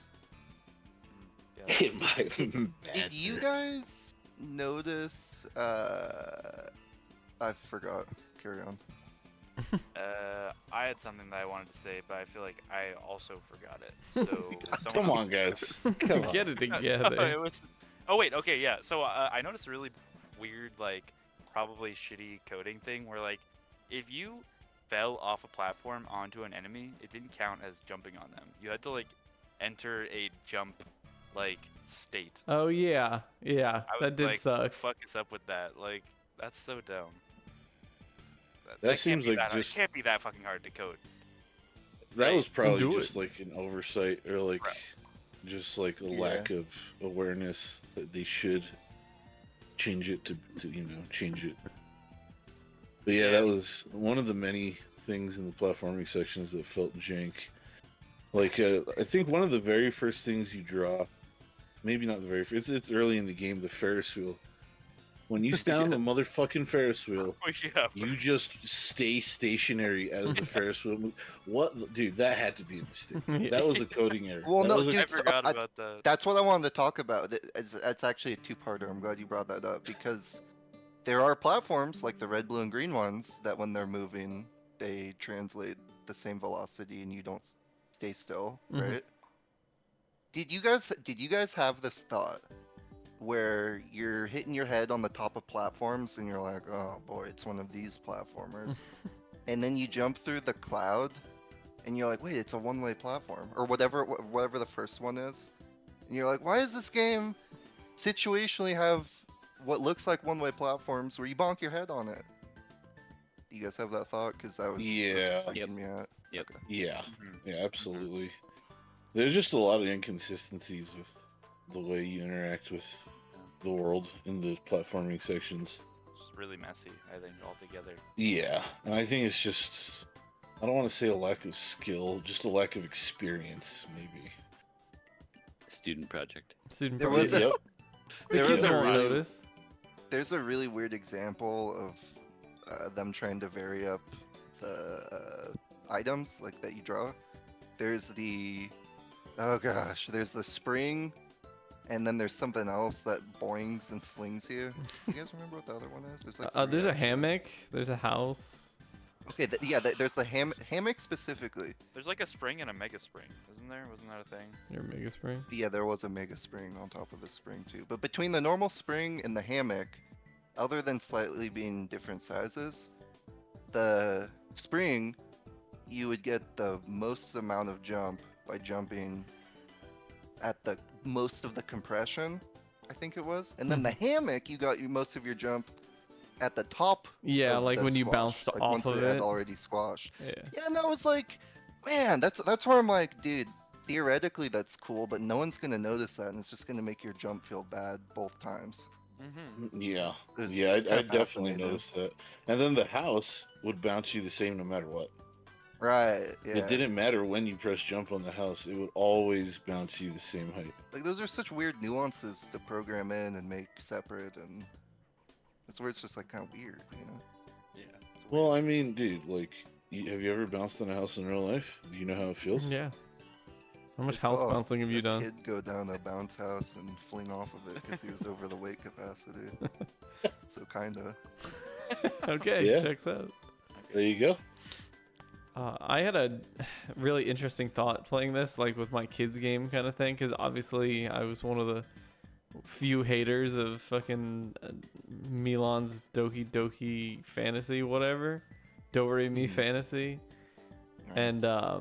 Yeah. In my Did you madness. guys notice? I forgot. Carry on. I had something that I wanted to say, but I feel like I also forgot it. So Come on, guys. Come on. Get it Oh, together. it was... Oh wait, okay, yeah. So I noticed a really weird, like, probably shitty coding thing where, like, if you fell off a platform onto an enemy, it didn't count as jumping on them. You had to like enter a jump, like, state. Oh yeah, yeah, I that was did like, suck. fuck us up with that. Like, that's so dumb. That can't seems be like that hard. just- It can't be that fucking hard to code. That Right. was probably Do just it. like an oversight or like Right. just like a lack of awareness that they should change it to change it. But yeah, that was one of the many things in the platforming sections that felt jank. Like I think one of the very first things you draw, maybe not the very first, it's early in the game, the Ferris wheel. When you stand on the motherfucking Ferris wheel, Yeah, you just stay stationary as the Ferris wheel moves. What, dude? That had to be a mistake. That was a coding error. Well, That no, was a- dude, I so forgot about that. that's what I wanted to talk about. It's actually a two-parter. I'm glad you brought that up because there are platforms like the red, blue, and green ones that when they're moving, they translate the same velocity and you don't stay still, Mhm. right? Did you guys have this thought where you're hitting your head on the top of platforms and you're like, oh boy, it's one of these platformers, and then you jump through the cloud and you're like, wait, it's a one-way platform or whatever the first one is, and you're like, why does this game situationally have what looks like one-way platforms where you bonk your head on it? Do you guys have that thought? Because that was Yeah. freaking me out. Yep. Okay. Yeah, Mhm. yeah, absolutely. There's just a lot of inconsistencies with the way you interact with the world in the platforming sections. It's really messy, I think, altogether. Yeah, and I think it's just, I don't want to say a lack of skill, just a lack of experience, maybe. Student project. Student There project. was a- Yep. The there kids was a won't really- notice. There's a really weird example of them trying to vary up the items like that you draw. There's the there's the spring, and then there's something else that boings and flings you. You guys remember what the other one is? There's like three, There's a actually. hammock. There's a house. Okay, there's the hammock specifically. There's like a spring and a mega spring, isn't there? Wasn't that a thing? Your mega spring. Yeah, there was a mega spring on top of the spring too. But between the normal spring and the hammock, other than slightly being different sizes, the spring, you would get the most amount of jump by jumping at the most of the compression, I think it was. And then the hammock, you got most of your jump at the top. Yeah, of like the when you squash, bounced like off once of it had it. already squashed. Yeah. Yeah, and I was like, man, that's where I'm like, dude, theoretically that's cool, but no one's gonna notice that, and it's just gonna make your jump feel bad both times. Mm-hmm. Yeah, It's- yeah, it's I kinda definitely fascinating. noticed that. And then the house would bounce you the same no matter what. Right. Yeah. It didn't matter when you press jump on the house; it would always bounce you the same height. Like those are such weird nuances to program in and make separate, and that's where it's just like kind of weird, you know? Yeah. it's Well, weird. I mean, dude, like, have you ever bounced on a house in real life? Do you know how it feels? Yeah. How much I house saw bouncing have you a done? Kid go down a bounce house and fling off of it because he was over the weight capacity. So kinda. Okay, Yeah. checks out. There you go. I had a really interesting thought playing this, like with my kids game kind of thing, because obviously I was one of the few haters of fucking Milan's Doki Doki Fantasy, whatever, Do-Re-Mi Fantasy, Right. and I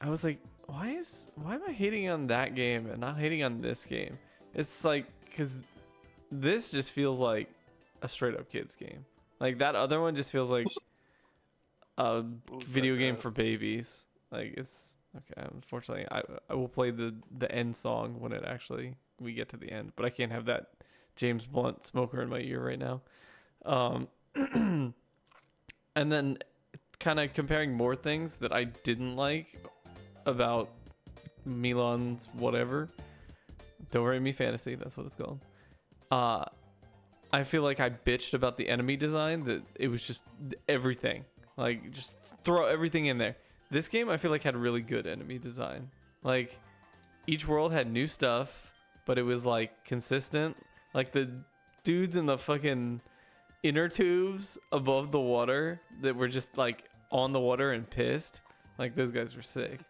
was like, why am I hating on that game and not hating on this game? It's like, because this just feels like a straight up kids game. Like that other one just feels like a was video that game at? for babies. Like it's okay. Unfortunately, I will play the end song when it actually we get to the end, but I can't have that James Blunt smoker in my ear right now. Um, and then kind of comparing more things that I didn't like about Milan's whatever. Don't Worry Me Fantasy, that's what it's called. I feel like I bitched about the enemy design, that it was just everything. Like, just throw everything in there. This game, I feel like, had really good enemy design. Like, each world had new stuff, but it was, like, consistent. Like, the dudes in the fucking inner tubes above the water that were just, like, on the water and pissed. Like, those guys were sick.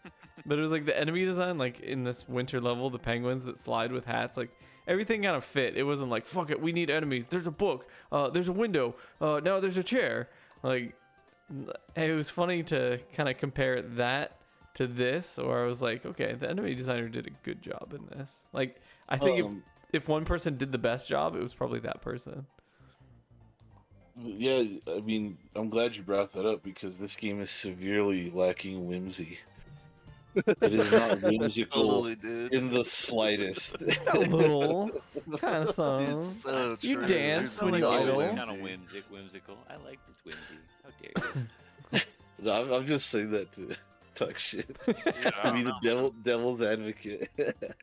But it was, like, the enemy design, like, in this winter level, the penguins that slide with hats, like, everything kind of fit. It wasn't like, fuck it, we need enemies. There's a book. There's a window. Now there's a chair. Like, it was funny to kind of compare that to this, or I was like, okay, the enemy designer did a good job in this. Like, I think if one person did the best job, it was probably that person. Yeah, I mean, I'm glad you brought that up because this game is severely lacking whimsy. It is not whimsical Totally, dude. in the slightest. A little, kind of It's some. so You true. dance There's when you no idle. Kind whimsy. of whimsical. I like this whimsy. How dare you? No, I'm just saying that to talk shit. Dude, I To don't be know. the devil's advocate.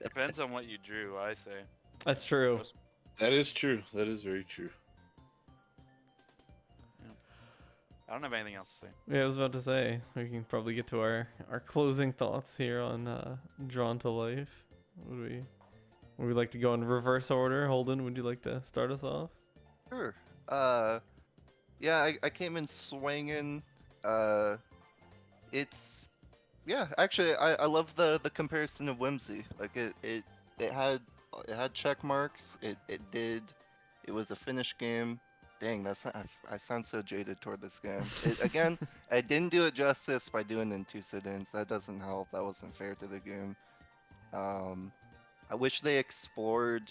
Depends on what you drew, I say. That's true. That is true. That is very true. I don't have anything else to say. Yeah, I was about to say, we can probably get to our closing thoughts here on Drawn to Life. Would we like to go in reverse order? Holden, would you like to start us off? Sure. Yeah, I came in swinging. It's yeah. Actually, I love the comparison of whimsy. Like it had check marks. It was a finished game. Dang, I sound so jaded toward this game. Again, I didn't do it justice by doing it in 2 sit-ins. That doesn't help. That wasn't fair to the game. I wish they explored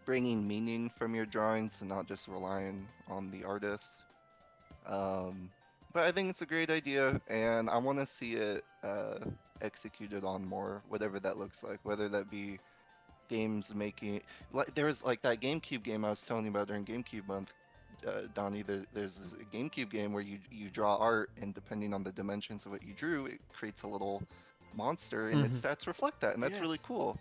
bringing meaning from your drawings and not just relying on the artist. But I think it's a great idea, and I want to see it executed on more, whatever that looks like. Whether that be games making, like there was like that GameCube game I was telling you about during GameCube month. Donnie, there's this GameCube game where you draw art, and depending on the dimensions of what you drew, it creates a little monster, and its stats reflect that, and that's really cool.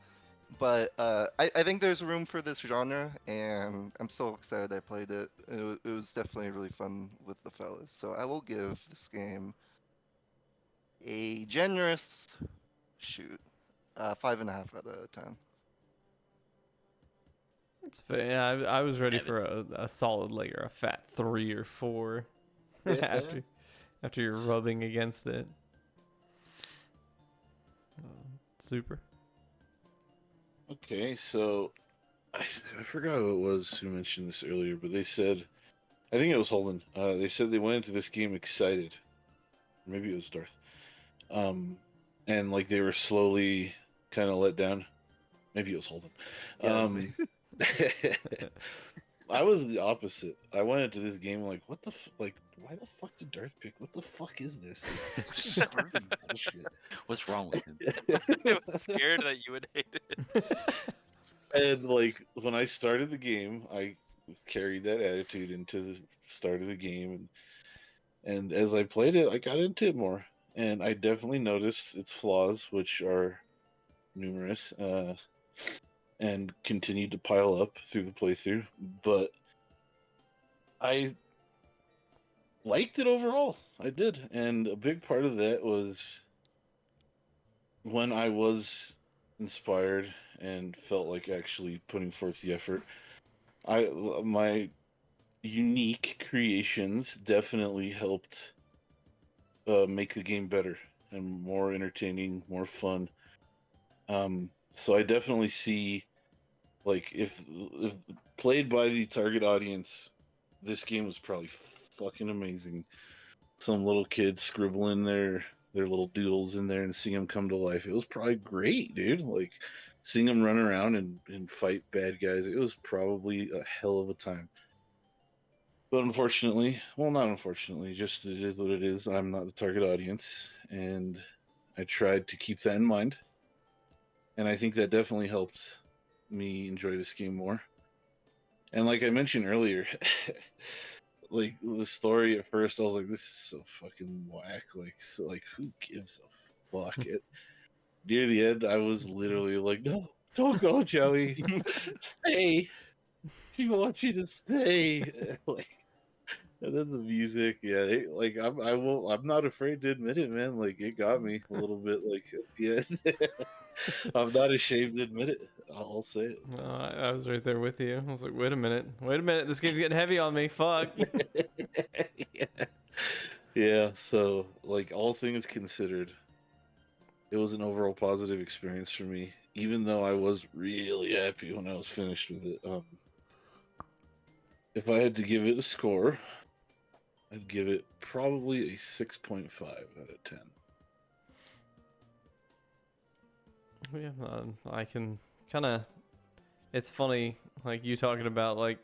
But I think there's room for this genre, and I'm so excited I played it. It was definitely really fun with the fellas. So I will give this game a generous 5.5 out of 10. It's fair. Yeah, I was ready for a solid, like, or a fat 3 or 4 after you're rubbing against it. Super. Okay, so I forgot who it was who mentioned this earlier, but they said, I think it was Holden. They said they went into this game excited. Maybe it was Darth. And like they were slowly kind of let down. Maybe it was Holden. I was the opposite. I went into this game like, what the like? Why the fuck did Darth pick? What the fuck is this? Bullshit. What's wrong with him? I was scared that you would hate it. And like when I started the game, I carried that attitude into the start of the game, and as I played it, I got into it more, and I definitely noticed its flaws, which are numerous, and continued to pile up through the playthrough. But I liked it overall. I did, and a big part of that was when I was inspired and felt like actually putting forth the effort. My unique creations definitely helped make the game better and more entertaining, more fun. So I definitely see, like, if played by the target audience, this game was probably fucking amazing. Some little kids scribbling their little doodles in there and seeing them come to life. It was probably great, dude. Like, seeing them run around and fight bad guys, it was probably a hell of a time. But unfortunately, well, not unfortunately, just it is what it is. I'm not the target audience, and I tried to keep that in mind. And I think that definitely helped me enjoy this game more. And like I mentioned earlier, like the story at first, I was like, "This is so fucking whack." Like who gives a fuck? Near the end, I was literally like, "No, don't go, Joey. Stay. She wants you to stay." Like, and then the music, yeah. I'm not afraid to admit it, man. Like, it got me a little bit. Like at the end, I'm not ashamed to admit it. I'll say it. I was right there with you. I was like, wait a minute, this game's getting heavy on me. Fuck. Yeah. Yeah. So, like, all things considered, it was an overall positive experience for me. Even though I was really happy when I was finished with it. If I had to give it a score, I'd give it probably a 6.5 out of 10. Yeah, I can kind of. It's funny, like you talking about like,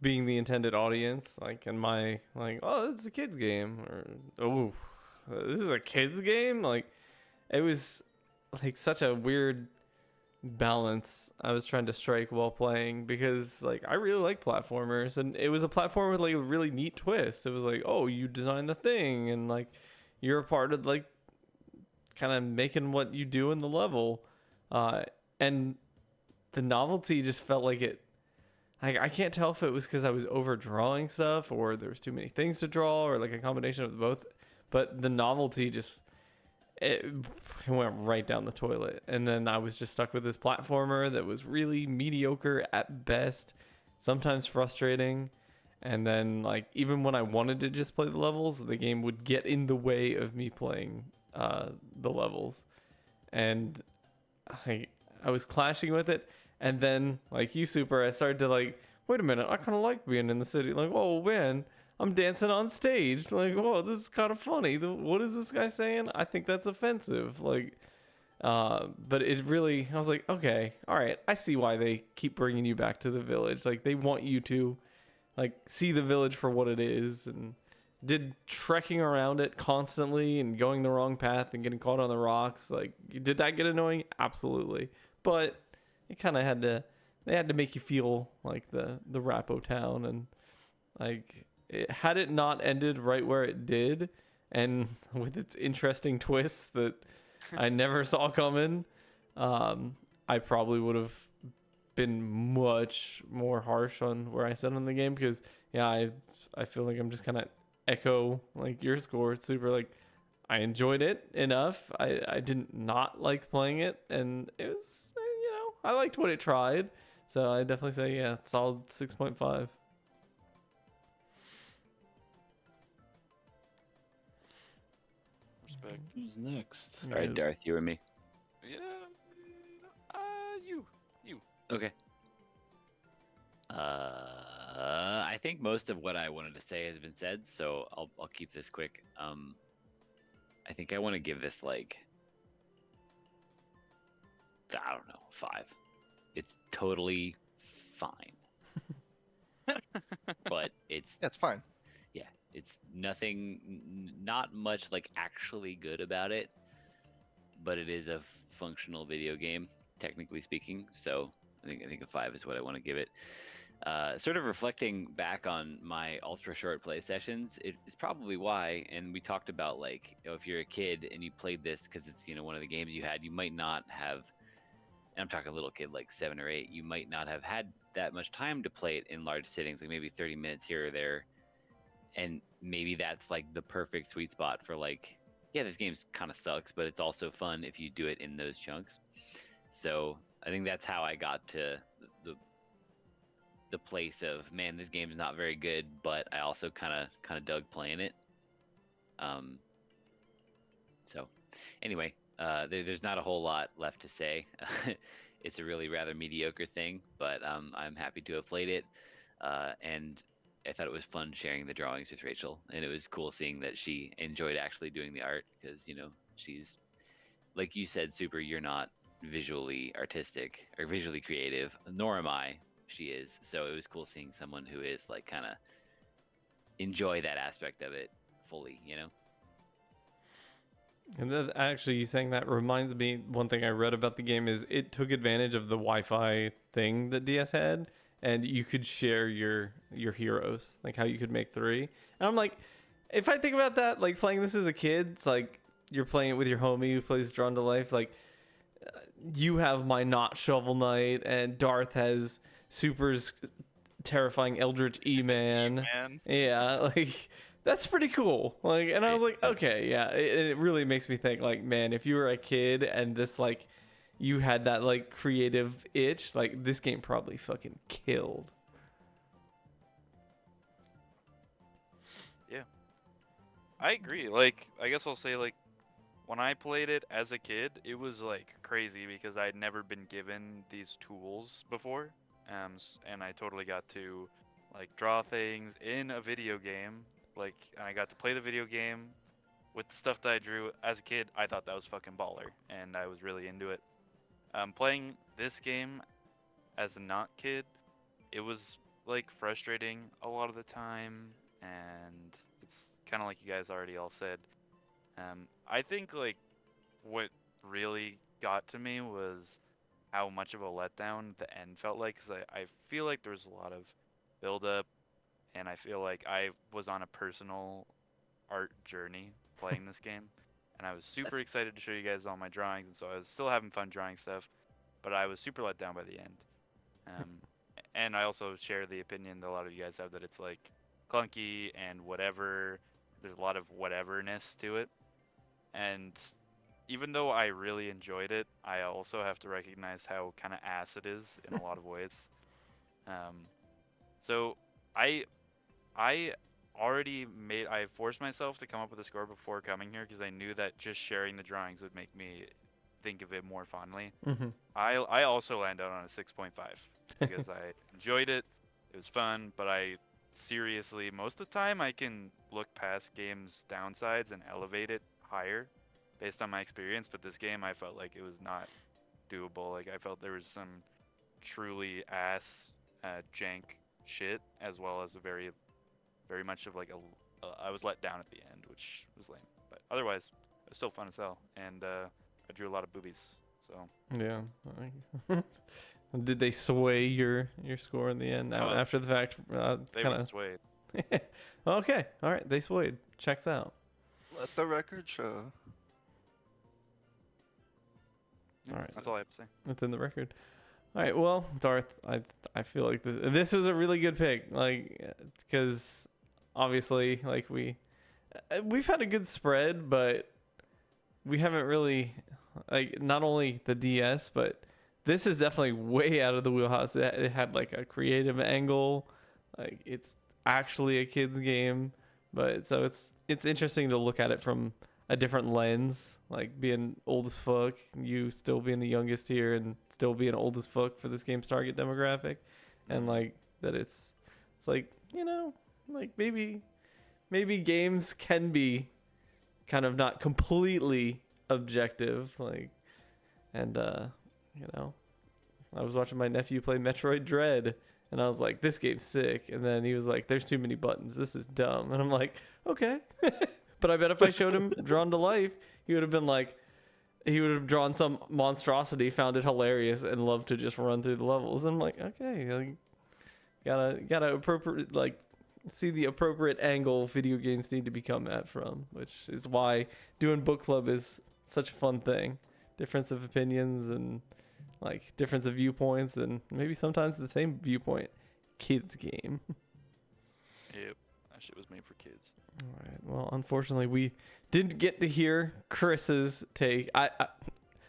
being the intended audience, like, and my like, oh, it's a kids game, or oh, this is a kids game. Like, it was like such a weird balance I was trying to strike while playing, because like I really like platformers, and it was a platformer with like a really neat twist. It was like, oh, you designed the thing, and like you're a part of like kind of making what you do in the level, and the novelty just felt like it. I can't tell if it was because I was overdrawing stuff, or there was too many things to draw, or like a combination of both, but the novelty just, it went right down the toilet. And then I was just stuck with this platformer that was really mediocre at best, sometimes frustrating. And then, like, even when I wanted to just play the levels, the game would get in the way of me playing the levels. And I was clashing with it. And then, like you, Super, I started to, like, wait a minute, I kind of like being in the city. Like, oh, man, I'm dancing on stage. Like, whoa, this is kind of funny. What is this guy saying? I think that's offensive. Like, but it really, I was like, okay, all right, I see why they keep bringing you back to the village. Like, they want you to, like, see the village for what it is. And did trekking around it constantly and going the wrong path and getting caught on the rocks, like, did that get annoying? Absolutely. But it kind of had to, they had to make you feel like the Rapo town. And like, had it not ended right where it did, and with its interesting twists that I never saw coming, I probably would have been much more harsh on where I said on the game. Because yeah, I feel like I'm just kind of echo like your score. It's super, like, I enjoyed it enough. I didn't not like playing it, and it was, I liked what it tried. So I definitely say, yeah, solid 6.5. Respect. Who's next? All right, Darth, you or me? Yeah. You. Okay. I think most of what I wanted to say has been said, so I'll keep this quick. I think I want to give this, like, I don't know, 5. It's totally fine. But it's, That's fine. yeah, it's nothing, not much like actually good about it, but it is a functional video game, technically speaking. So I think a 5 is what I want to give it. Sort of reflecting back on my ultra short play sessions, it is probably why. And we talked about, like, if you're a kid and you played this because it's one of the games you had, you might not have. And I'm talking a little kid like 7 or 8. You might not have had that much time to play it in large sittings, like maybe 30 minutes here or there. And maybe that's like the perfect sweet spot for, like, yeah, this game kind of sucks, but it's also fun if you do it in those chunks. So I think that's how I got to the place of, man, this game's not very good, but I also kind of dug playing it. So anyway, there's not a whole lot left to say. It's a really rather mediocre thing, but I'm happy to have played it. And I thought it was fun sharing the drawings with Rachel, and it was cool seeing that she enjoyed actually doing the art, because she's, like you said, Super, you're not visually artistic or visually creative, nor am I. She is. So it was cool seeing someone who is, like, kind of enjoy that aspect of it fully, And then actually, you saying that reminds me, one thing I read about the game is it took advantage of the Wi-Fi thing that DS had, and you could share your heroes, like how you could make 3. And I'm like, if I think about that, like playing this as a kid, it's like you're playing it with your homie who plays Drawn to Life. Like you have my not Shovel Knight, and Darth has Super's terrifying Eldritch E-Man. Man. Yeah, like that's pretty cool. Like, and I was like, okay, yeah. It really makes me think, like, man, if you were a kid and this, like, you had that, like, creative itch, like, this game probably fucking killed. Yeah, I agree. Like, I guess I'll say, like, when I played it as a kid, it was like crazy because I'd never been given these tools before, and I totally got to like draw things in a video game. Like, and I got to play the video game with the stuff that I drew as a kid. I thought that was fucking baller, and I was really into it. Playing this game as a not kid, it was like frustrating a lot of the time, and it's kind of like you guys already all said. I think like what really got to me was how much of a letdown the end felt like, because I feel like there was a lot of build up, and I feel like I was on a personal art journey playing this game, and I was super excited to show you guys all my drawings, and so I was still having fun drawing stuff, but I was super let down by the end. And I also share the opinion that a lot of you guys have that it's like clunky and whatever. There's a lot of whateverness to it. And even though I really enjoyed it, I also have to recognize how kind of ass it is in a lot of ways. So I I forced myself to come up with a score before coming here because I knew that just sharing the drawings would make me think of it more fondly. Mm-hmm. I also landed on a 6.5 because I enjoyed it. It was fun, but I seriously, most of the time I can look past games' downsides and elevate it higher based on my experience, but this game I felt like it was not doable. Like I felt there was some truly ass jank shit, as well as a very much of like I was let down at the end, which was lame, but otherwise it was still fun as hell, and I drew a lot of boobies, so Yeah. Did they sway your score in the end? Now, after the fact, they kind were of swayed. Okay, all right, they swayed. Checks out. Let the record show. Yeah, All right. that's all I have to say. It's in the record. All right, well, Darth, I feel like this was a really good pick, like, because obviously, like we've had a good spread, but we haven't really, like, not only the DS, but this is definitely way out of the wheelhouse. It had like a creative angle, like it's actually a kid's game, but so it's interesting to look at it from a different lens, like being old as fuck, you still being the youngest here and still being old as fuck for this game's target demographic, and like that it's like, you know, like maybe games can be kind of not completely objective, like, and you know, I was watching my nephew play Metroid Dread, and I was like, this game's sick, and then he was like, there's too many buttons, this is dumb, and I'm like, okay. But I bet if I showed him Drawn to Life, he would have been like, he would have drawn some monstrosity, found it hilarious, and loved to just run through the levels. And I'm like, okay, like, gotta appropriate, like, see the appropriate angle video games need to be come at from, which is why doing book club is such a fun thing. Difference of opinions and like difference of viewpoints, and maybe sometimes the same viewpoint. Kids game. Yep, that shit was made for kids. All right. Well, unfortunately, we didn't get to hear Chris's take.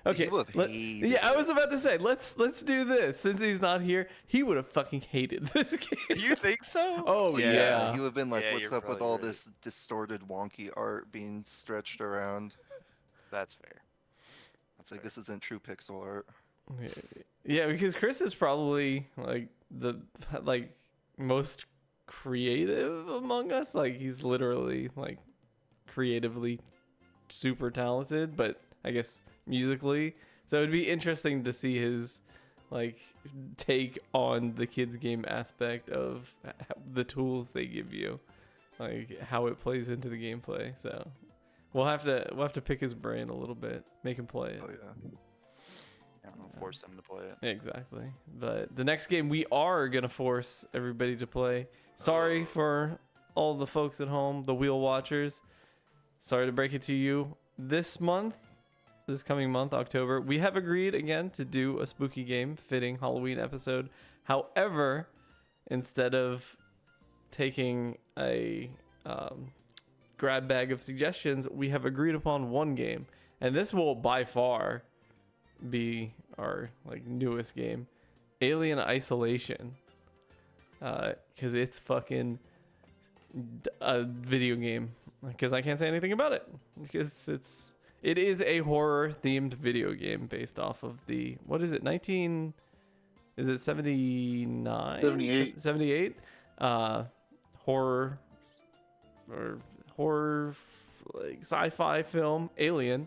Okay. He would have hated Yeah, I it. was about to say let's do this. Since he's not here, he would have fucking hated this game. You think so? Oh yeah. He would have been like, Yeah, what's you're up with probably all right. this distorted, wonky art being stretched around? That's fair. It's like, this isn't true pixel art. Yeah, because Chris is probably like the most creative among us. Like he's literally like creatively super talented, but I guess musically. So it'd be interesting to see his like take on the kids game aspect of the tools they give you, like how it plays into the gameplay. So We'll have to pick his brain a little bit, make him play it. Oh yeah. I don't know, force them to play it. Exactly. But the next game we are gonna force everybody to play. Sorry for all the folks at home, the wheel watchers. Sorry to break it to you. This coming month, October, we have agreed again to do a spooky game fitting Halloween episode. However, instead of taking a grab bag of suggestions, we have agreed upon one game, and this will by far be our newest game, Alien Isolation, because it's fucking a video game. Because I can't say anything about it, because it is a horror themed video game based off of the, what is it, 79, is it 79, 78 78 horror sci-fi film, Alien.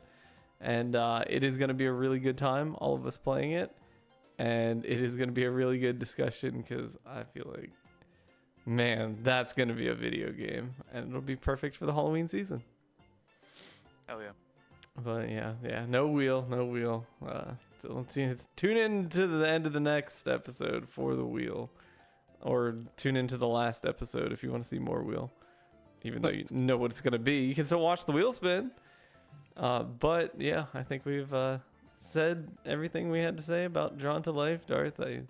And it is going to be a really good time, all of us playing it. And it is going to be a really good discussion, because I feel like, man, that's going to be a video game. And it'll be perfect for the Halloween season. Hell yeah. But yeah, no wheel. So let's tune in to the end of the next episode for the wheel. Or tune into the last episode if you want to see more wheel. Even though you know what it's going to be, you can still watch the wheel spin. But yeah, I think we've said everything we had to say about Drawn to Life. Darth, I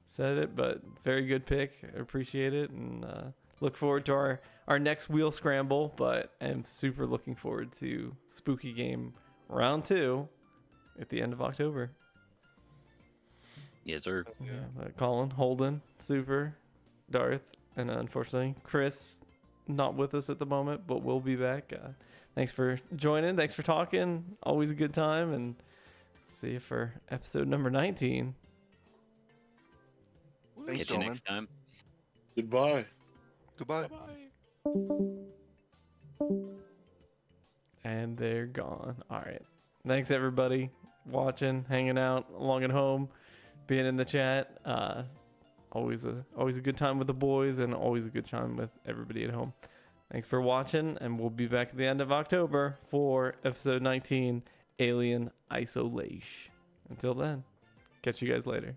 said it, but very good pick. I appreciate it, and look forward to our next wheel scramble. But I'm super looking forward to Spooky Game Round 2 at the end of October. Yes, sir. Yeah, but Colin, Holden, Super, Darth, and unfortunately Chris, not with us at the moment, but we'll be back. Thanks for joining. Thanks for talking. Always a good time. And see you for episode number 19. Thanks, Catch you gentlemen. next time. Goodbye. Goodbye. And they're gone. All right. Thanks, everybody. Watching, hanging out, along at home, being in the chat. Always a good time with the boys, and always a good time with everybody at home. Thanks for watching, and we'll be back at the end of October for episode 19, Alien Isolation. Until then, catch you guys later.